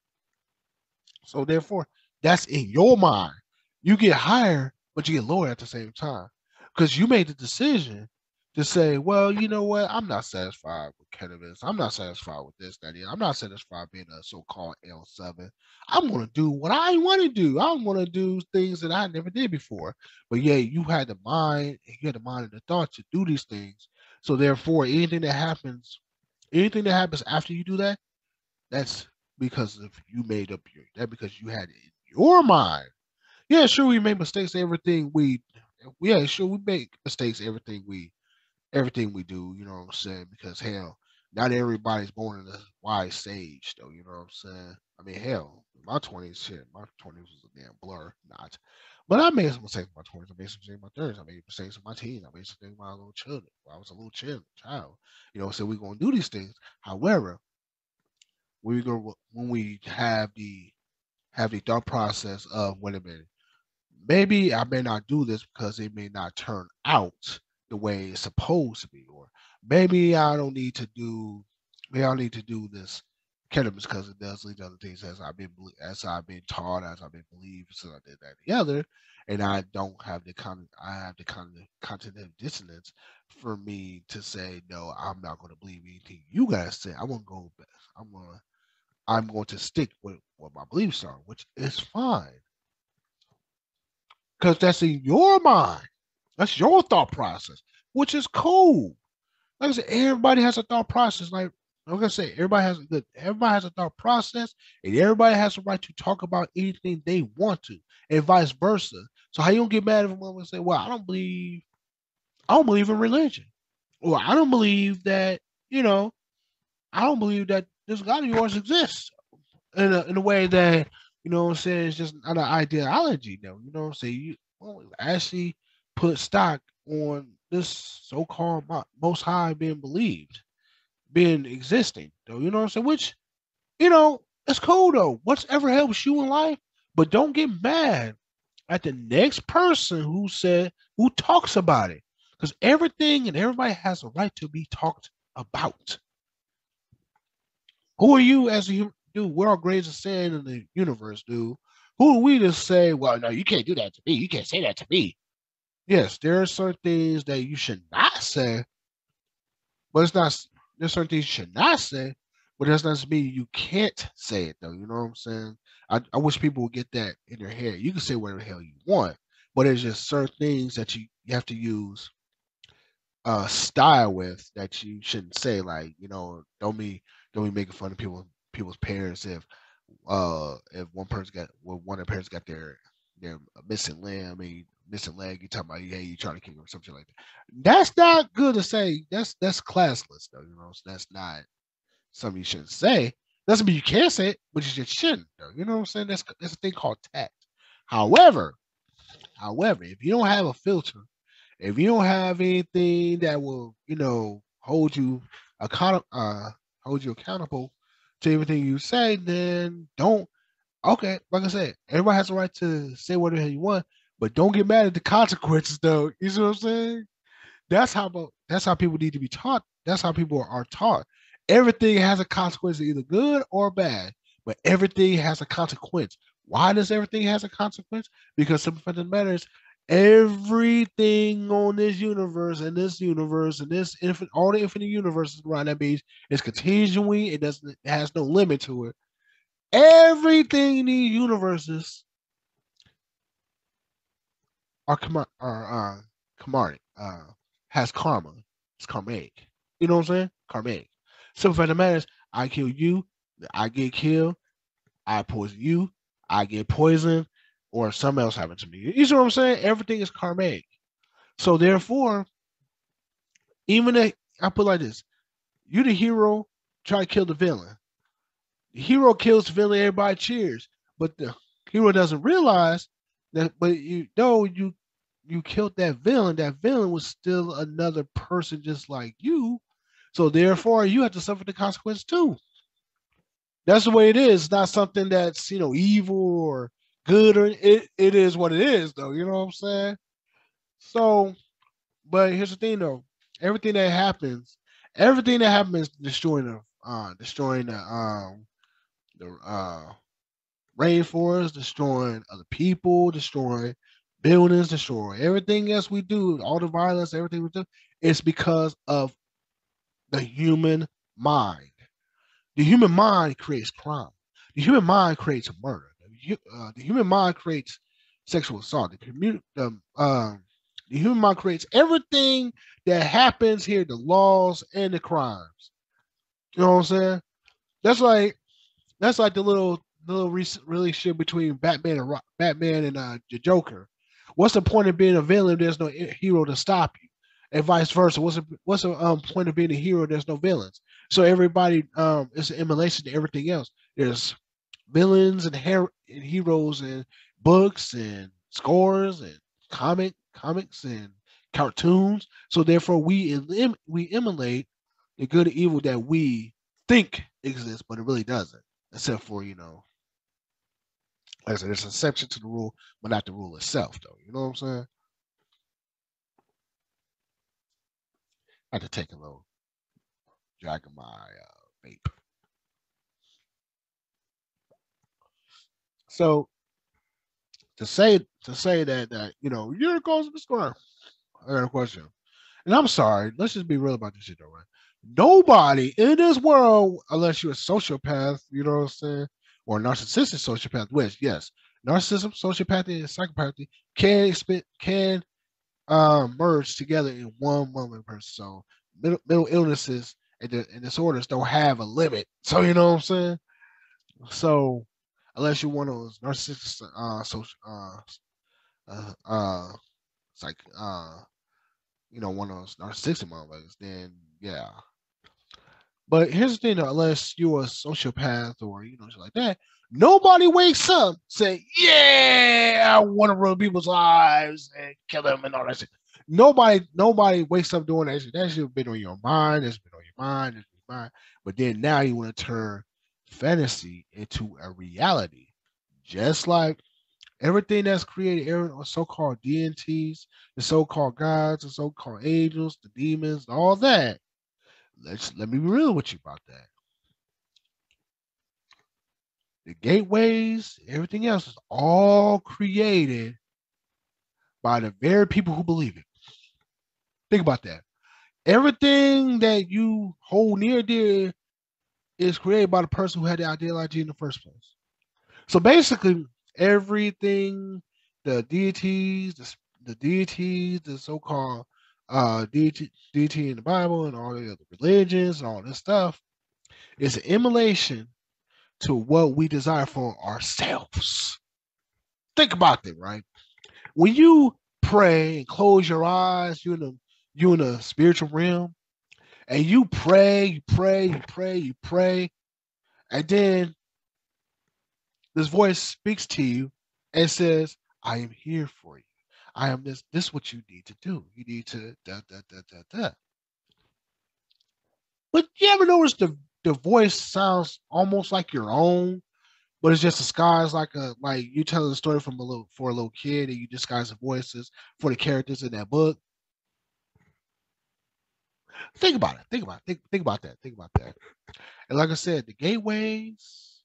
so therefore, that's in your mind. You get higher, but you get lower at the same time. Because you made the decision to say, well, you know what? I'm not satisfied with cannabis. I'm not satisfied with this, that, yeah. I'm not satisfied being a so-called L7. I'm going to do what I want to do. I want to do things that I never did before. But yeah, you had the mind and the thought to do these things. So therefore, anything that happens after you do that, that's because of you made up that because you had it in your mind. Yeah, sure we make mistakes everything we yeah, sure we make mistakes everything we do, you know what I'm saying? Because hell, not everybody's born in a wise sage though, you know what I'm saying? I mean hell, my twenties was a damn blur, not. But I made some mistakes in my twenties, I made some mistakes in my thirties, I made mistakes in my teens, I made some things in my little children. When I was a little child. So we're gonna do these things. However, when we have the thought process of wait a minute, maybe I may not do this because it may not turn out the way it's supposed to be, or maybe I don't need to do maybe I need to do this cannabis because it does lead to other things as I've been taught, as I've been believed, so I did that and the other, and I don't have I have the kind of cognitive dissonance for me to say no, I'm not going to believe anything you guys say. I'm gonna go. I'm gonna I'm going to stick with what my beliefs are, which is fine because that's in your mind. That's your thought process, which is cool. Like I said, everybody has a thought process. Like I say, everybody has a thought process, and everybody has a right to talk about anything they want to, and vice versa. So how you don't get mad if someone say, "Well, I don't believe in religion," or "I don't believe that you know, I don't believe that this God of yours exists," in a way that what I'm saying is just not an ideology. Though you know what I'm saying, you actually put stock on this so-called most high being believed being existing, though. You know what I'm saying? Which, it's cool though. Whatever helps you in life, but don't get mad at the next person who talks about it. Because everything and everybody has a right to be talked about. Who are you as a human? Dude, we're all grains of sand in the universe, dude. Who are we to say, well, no, you can't do that to me. You can't say that to me. Yes, there are certain things that you should not say, but it's not. There's certain things you should not say, but that's not to mean you can't say it though. You know what I'm saying? I wish people would get that in their head. You can say whatever the hell you want, but there's just certain things that you have to use style with that you shouldn't say. Like don't be making fun of people's parents if one of the parents got their missing limb, missing leg, you talking about hey you trying to kill or something like that. That's not good to say. That's classless though. So that's not something you shouldn't say. Doesn't mean you can't say it, but you just shouldn't though. You know what I'm saying? That's a thing called tact. However, if you don't have a filter, if you don't have anything that will account hold you accountable to everything you say, then don't. Okay, like I said, everybody has the right to say whatever the hell you want, but don't get mad at the consequences, though. You see what I'm saying? That's how people need to be taught. That's how people are taught. Everything has a consequence, either good or bad, but everything has a consequence. Why does everything has a consequence? Because simple fact of the matter is, everything on this universe, and this infinite, all the infinite universes around that beach is continuing. It has no limit to it. Everything in these universes are karmic, has karma. It's karmic. You know what I'm saying? Karmic. Simple fact of the matter is, I kill you, I get killed, I poison you, I get poisoned, or something else happened to me. You see what I'm saying? Everything is karmic. So therefore, even if I put it like this, you the hero, try to kill the villain. The hero kills the villain, everybody cheers. But the hero doesn't realize that but you killed that villain. That villain was still another person just like you. So therefore you have to suffer the consequence too. That's the way it is. It's not something that's, evil or good or it is what it is though. You know what I'm saying? So but here's the thing though. Everything that happens, everything that happens destroying the rainforest, destroying other people, destroying buildings, destroying everything else we do, all the violence, everything we do, it's because of the human mind. The human mind creates crime. The human mind creates murder. The human mind creates sexual assault. The human mind creates everything that happens here, the laws and the crimes. You know what I'm saying? That's like the little relationship between Batman and the Joker. What's the point of being a villain if there's no hero to stop you, and vice versa? What's the point of being a hero? If there's no villains. So everybody is an emulation to everything else. There's villains and heroes and books and scores and comics and cartoons. So therefore, we emulate the good and evil that we think exists, but it really doesn't. Except for like I said, there's an exception to the rule, but not the rule itself, though. You know what I'm saying? I had to take a little drag of my vape. So to say that you're the cause of the storm. I got a question. And I'm sorry, let's just be real about this shit though, right? Nobody in this world, unless you're a sociopath, you know what I'm saying, or a narcissistic sociopath, which yes, narcissism, sociopathy, and psychopathy can merge together in one person. So mental illnesses and disorders don't have a limit. So you know what I'm saying. So unless you're one of those narcissistic, social, psych, one of those narcissistic motherfuckers, then yeah. But here's the thing, though, unless you're a sociopath or shit like that, nobody wakes up say, "Yeah, I want to ruin people's lives and kill them and all that shit." Nobody wakes up doing that shit. That shit been on your mind. It's been on your mind. It's been on your mind. But then now you want to turn fantasy into a reality, just like everything that's created, every so-called deities, the so-called gods, the so-called angels, the demons, all that. Let me be real with you about that. The gateways, everything else is all created by the very people who believe it. Think about that. Everything that you hold near dear is created by the person who had the ideology in the first place. So basically, everything, the deities, the so-called deity in the Bible, and all the other religions, and all this stuff, is an emulation to what we desire for ourselves. Think about that, right? When you pray and close your eyes, you're in a spiritual realm, and you pray, you pray, you pray, you pray, and then this voice speaks to you and says, "I am here for you. I am this. This is what you need to do. You need to da da da da da." But you ever notice the voice sounds almost like your own, but it's just disguised like you telling a story from a little kid, and you disguise the voices for the characters in that book. Think about it. Think about it. Think about that. Think about that. And like I said, the gateways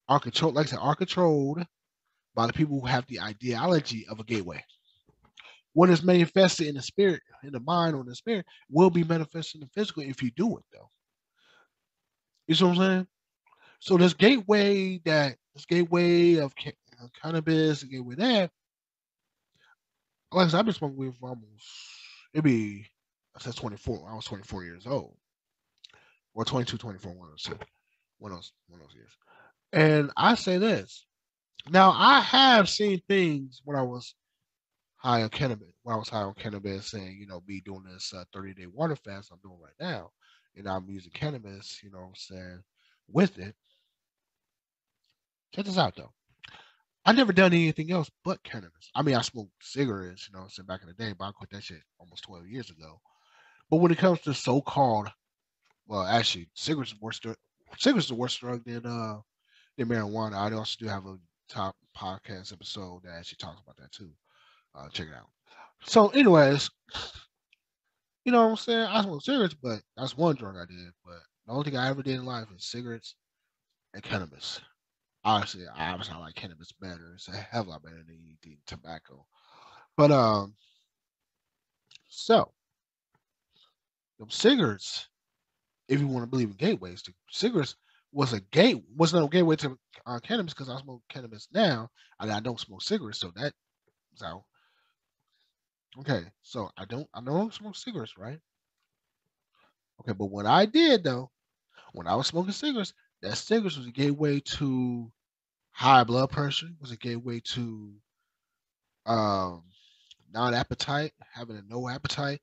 are controlled. Like I said, are controlled by the people who have the ideology of a gateway. What is manifested in the spirit, in the mind, or in the spirit, will be manifested in the physical if you do it, though. You see what I'm saying? So this gateway of cannabis, the gateway that, like I said, I've been smoking weed for almost, it'd be, I said 24, I was 24 years old, or 22, 24, one of those, one of those years. And I say this, now I have seen things when I was high on cannabis, and, be doing this 30-day water fast I'm doing right now, and I'm using cannabis, what I'm saying, with it. Check this out, though. I never done anything else but cannabis. I mean, I smoked cigarettes, since back in the day, but I quit that shit almost 12 years ago. But when it comes to so-called, well, actually, cigarettes are worse drug than marijuana. I also do have a top podcast episode that actually talks about that too. Check it out. So, anyways, you know what I'm saying? I smoke cigarettes, but that's one drug I did. But the only thing I ever did in life is cigarettes and cannabis. Obviously, I like cannabis better. It's a hell of a lot better than eating tobacco. But so them cigarettes, if you want to believe in gateways, the cigarettes was no gateway to cannabis because I smoke cannabis now, and I don't smoke cigarettes. So okay. So I don't smoke cigarettes, right? Okay, but what I did though, when I was smoking cigarettes, that cigarettes was a gateway to high blood pressure, was a gateway to um non-appetite, having a no appetite,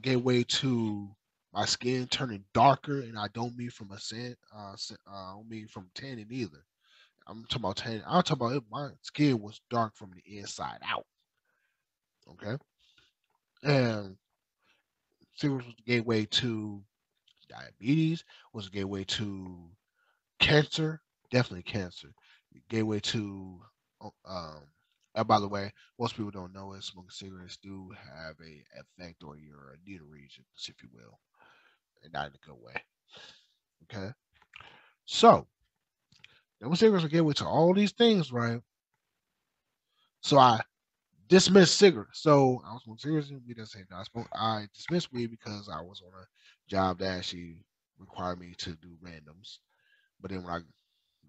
gateway to my skin turning darker, and I don't mean from I don't mean from tanning either. I'm talking about tanning. I'm talking about my skin was dark from the inside out. Okay, and cigarettes was the gateway to diabetes, was a gateway to cancer, definitely cancer, gateway to. And by the way, most people don't know it. Smoking cigarettes do have a effect on your needle regions, if you will, and not in a good way. Okay, so Them cigarettes will gateway to all these things, right? So I dismissed cigarettes. So I was on cigarettes and weed at the same time. I dismissed weed because I was on a job that actually required me to do randoms. But then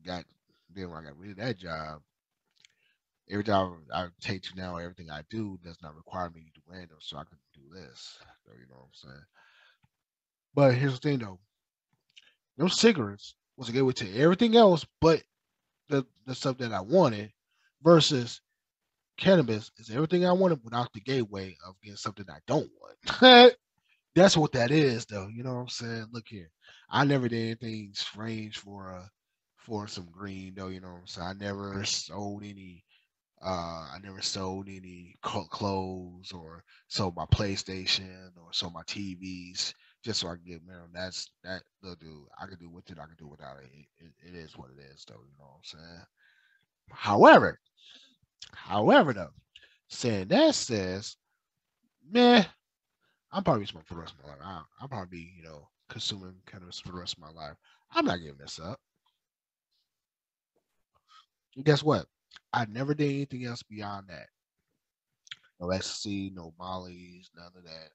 got when I got rid of that job, every job I take to now, everything I do does not require me to do randoms, so I can do this. So you know what I'm saying? But here's the thing though, those cigarettes was a gateway to everything else but the stuff that I wanted versus cannabis is everything I wanted without the gateway of getting something I don't want. That's what that is, though. You know what I'm saying? Look here, I never did anything strange for some green, though. You know what I'm saying? I never sold any clothes or sold my PlayStation or sold my TVs just so I can get married. That's that. Look, dude, I can do with it. I can do without it. It is what it is, though. You know what I'm saying? However, though, saying that says, man, I'm probably smoking for the rest of my life. I'll probably be, consuming cannabis for the rest of my life. I'm not giving this up. And guess what? I never did anything else beyond that. No ecstasy, no mollies, none of that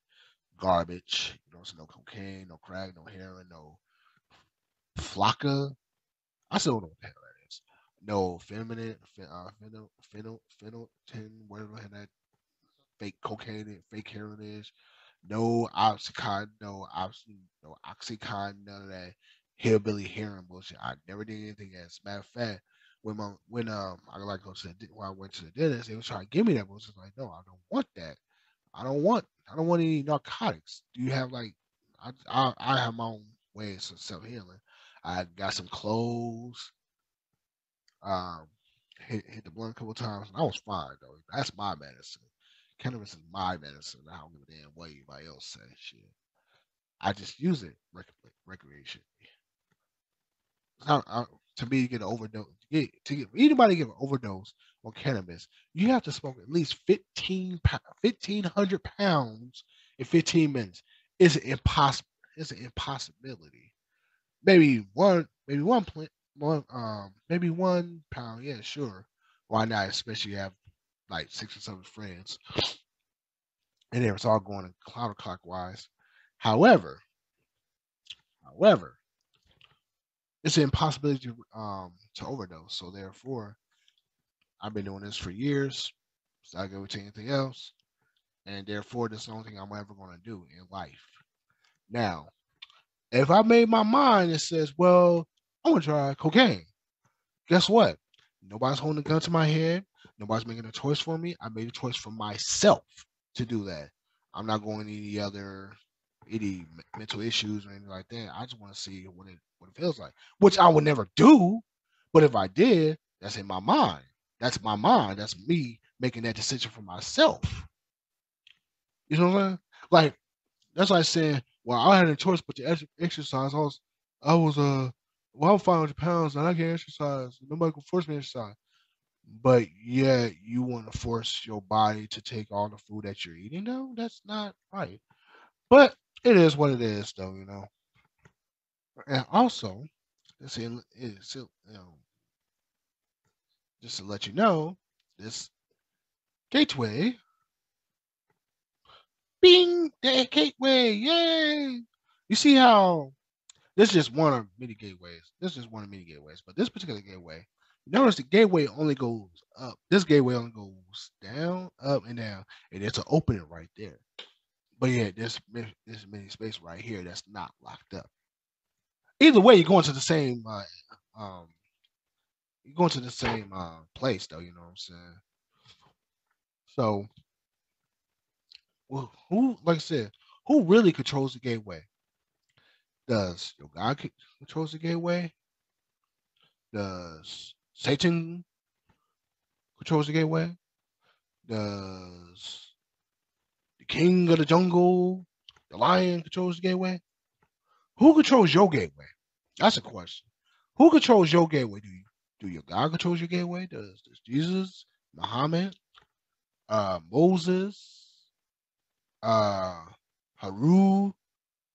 garbage. So no cocaine, no crack, no heroin, no flocka. I still don't know what the hell that is. No phenyl, whatever that fake cocaine and fake heroin is. No oxycontin, no oxycontin, none of that hillbilly heroin bullshit. I never did anything else. Matter of fact, when I like I said when I went to the dentist, they was trying to give me that bullshit. Like, no, I don't want that. I don't want any narcotics. Do you have like I have my own ways of self healing. I got some clothes. Um, hit the blunt a couple times, and I was fine though. That's my medicine. Cannabis is my medicine. I don't give a damn what anybody else says. Shit, I just use it recreation. To me, to get an overdose, to get anybody to get an overdose on cannabis, you have to smoke at least 1,500 pounds in 15 minutes. It's impossible. It's an impossibility. Maybe maybe 1 pound. Yeah, sure. Why not? Especially you have like 6 or 7 friends, and it's all going counterclockwise. However, however, it's an impossibility to overdose. So therefore, I've been doing this for years. So I go to anything else, and therefore, this is the only thing I'm ever going to do in life. Now, if I made my mind and says, "Well, I want to try cocaine," guess what? Nobody's holding a gun to my head. Nobody's making a choice for me. I made a choice for myself to do that. I'm not going any mental issues or anything like that. I just want to see what it feels like, which I would never do. But if I did, that's in my mind. That's my mind. That's me making that decision for myself. You know what I'm saying? Like that's like saying, well, I had a choice but to exercise. Well, I'm 500 pounds and I can't exercise. Nobody can force me to exercise. But yeah, you want to force your body to take all the food that you're eating. No, that's not right. But it is what it is, though. And also, just to let you know, this gateway, bing, that gateway, yay! You see how this is just one of many gateways. But this particular gateway, notice the gateway only goes up. This gateway only goes down, up, and down, and there's an opening right there. But yeah, there's many space right here that's not locked up. Either way, um, you're going to the same place, though. You know what I'm saying? So, well, like I said, who really controls the gateway? Does your God controls the gateway? Does Satan controls the gateway? Does the king of the jungle, the lion, controls the gateway? Who controls your gateway? That's a question. Who controls your gateway? Do your God controls your gateway? Does Jesus, Muhammad, Moses, uh, Haru,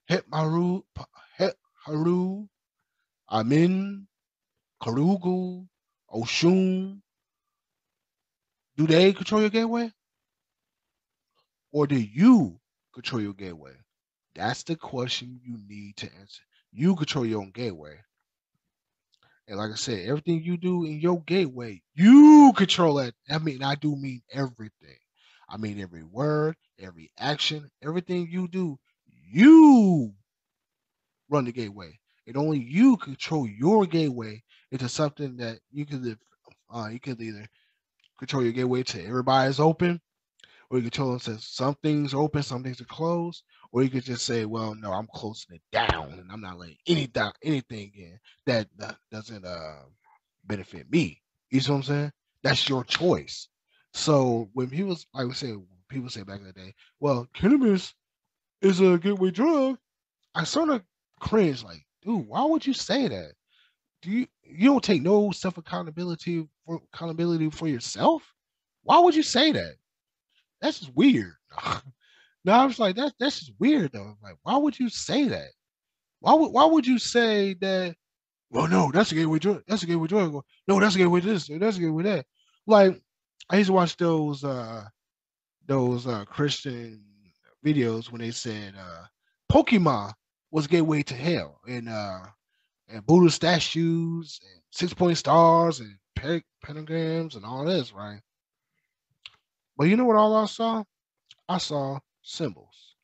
Het Haru, Het Haru, Amin, Karugu, Oshun, do they control your gateway? Or do you control your gateway? That's the question you need to answer. You control your own gateway. And like I said, everything you do in your gateway, you control it. I mean, I do mean everything. I mean every word, every action, everything you do, you run the gateway. And only you control your gateway into something that you can live. You can either control your gateway to everybody's open, or you can tell us that some things are open, some things are closed, or you could just say, well, no, I'm closing it down and I'm not letting anything in that doesn't benefit me. You see what I'm saying? That's your choice. So when people, like we said, people say back in the day, well, cannabis is a gateway drug, I sort of cringe, like, dude, why would you say that? You don't take no self accountability for yourself? Why would you say that? That's just weird. No, I was like, that's just weird though. Like, why would you say that? Why would you say that? Well, no, that's a gateway drug. That's a gateway drug. No, that's a gateway this. That's a gateway that. Like, I used to watch those Christian videos when they said Pokemon was gateway to hell, and Buddha statues and 6 point stars and pentagrams and all this, right? But you know what all I saw? I saw symbols.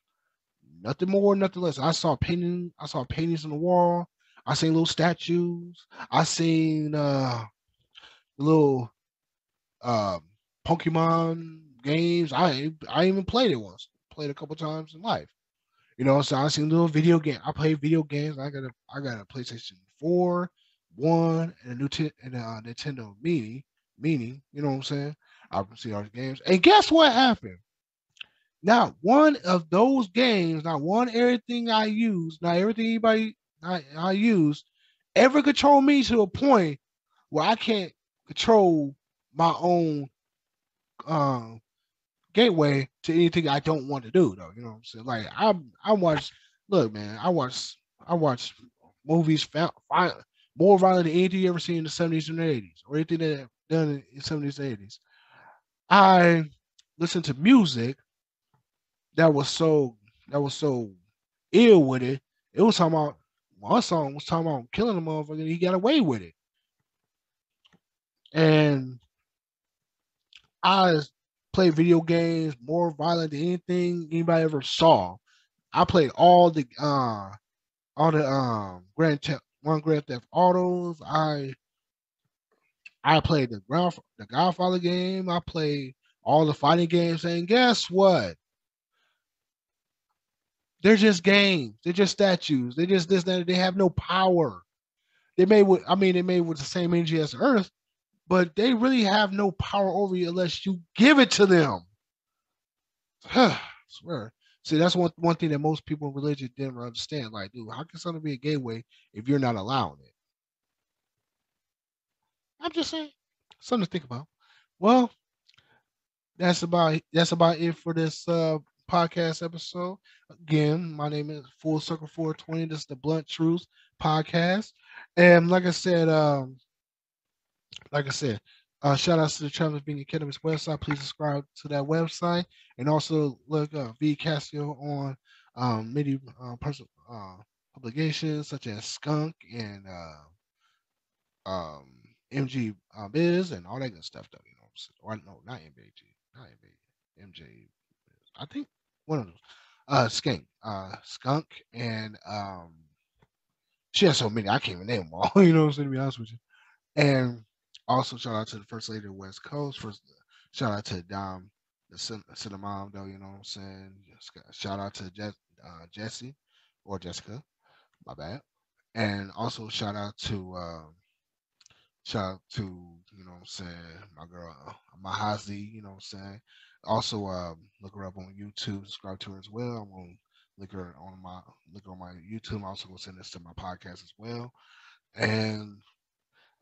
Nothing more, nothing less. I saw paintings on the wall. I seen little statues. I seen little um Pokemon games. I even played it once. Played a couple times in life. So I seen little video game. I play video games. I got a PlayStation 4, one, and a Nintendo Mini. Mini, you know what I'm saying? I see all the games. And guess what happened? Not one of those games, not one everything I use, not everything I use, ever control me to a point where I can't control my own um, gateway to anything I don't want to do. Though you know what I'm saying? Like I watch. Look, man, I watch movies more violent than anything you ever seen in the '70s and '80s, or anything that done in the '70s and '80s. I listen to music that was so that was so ill with it. It was talking about one song was talking about killing a motherfucker. And he got away with it, and I play video games more violent than anything anybody ever saw. I played all the Grand Theft Autos. I played the Godfather game. I played all the fighting games. And guess what? They're just games. They're just statues. They're just this, that. They have no power. They made with the same energy as Earth, but they really have no power over you unless you give it to them. I swear. See, that's one thing that most people in religion didn't understand. Like, dude, how can something be a gateway if you're not allowing it? I'm just saying, something to think about. Well, that's about it for this podcast episode. Again, my name is Full Circle 420. This is the Blunt Truth podcast, and like I said, shout outs to the Travis Being Cannabis website. Please subscribe to that website, and also look V Casio on many publications such as Skunk and um, MG Biz and all that good stuff. Though you know, or no, not MBG, not MBG, MJ. I think one of those. Skunk, and she has so many I can't even name them all. You know what I'm saying? To be honest with you. And also shout out to the first lady of the West Coast. Shout out to Dom, the mom, though. You know what I'm saying? Shout out to Jesse or Jessica. My bad. And also shout out to you know what I'm saying, my girl Mahazi. You know what I'm saying. Also look her up on YouTube. Subscribe to her as well. I'm gonna look her on my YouTube. I'm also gonna send this to my podcast as well. And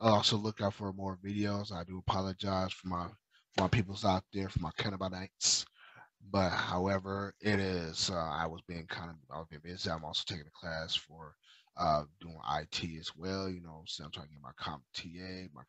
also look out for more videos. I do apologize for my peoples out there, for my cannabinites. But however, it is I was being busy. I'm also taking a class for doing IT as well. You know, so I'm trying to get my CompTIA, my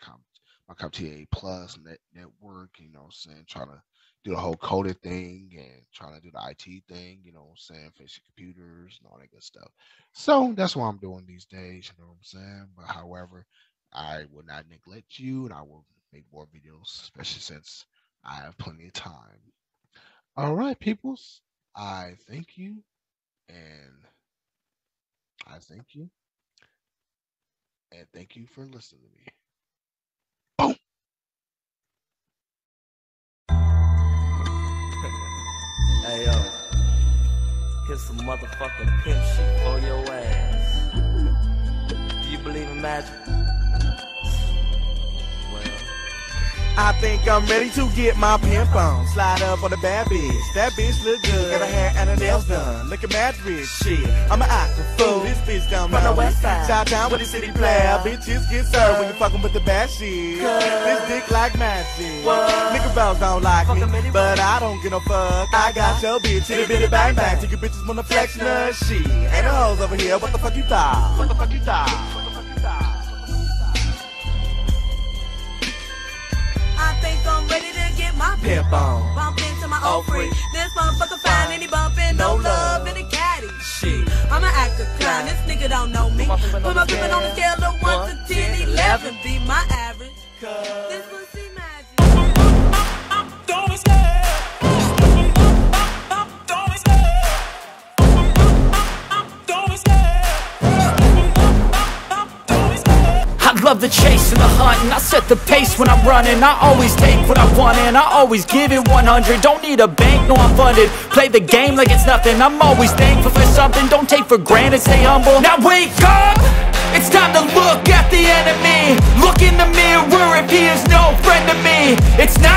CompTIA Plus network. You know, saying trying to do the whole coding thing and trying to do the IT thing. You know, saying fixing computers and all that good stuff. So that's what I'm doing these days. You know what I'm saying? But however, I will not neglect you, and I will make more videos, especially since I have plenty of time. All right, peoples. I thank you, and I thank you, and thank you for listening to me. Boom. Hey yo, here's some motherfucking pimp shit for your ass. Do you believe in magic? Well, I think I'm ready to get my pimp on. Slide up on the bad bitch. That bitch look good. Got her hair and her nails done. Looking mad rich. Shit, I'm an actor fool. This bitch don't know. From the west side. Shout down with the city player. Bitches get served when you fucking with the bad shit. This dick like magic. Nigga bros don't like me, but I don't give no fuck. I got your bitch. Itty bitty bang bang. Take your bitches wanna flex her shit. Ain't no hoes over here. What the fuck you thought? What the fuck you thought? What the fuck you thought? I think I'm ready to get my Pimp on. bump into my old freak. This motherfucker fine and he bumping, no love in the caddy. Shit. I'm an actor clown, this nigga don't know me. Put my pimpin' on the scale of 1 to 10, 11 be my average. This pussy magic. Don't be scared. Don't be scared. Don't be scared. I love the chase and the hunt, and I set the pace when I'm running. I always take what I want and I always give it 100. Don't need a bank, no I'm funded. Play the game like it's nothing. I'm always thankful for something. Don't take for granted, stay humble. Now wake up! It's time to look at the enemy. Look in the mirror if he is no friend to me. It's not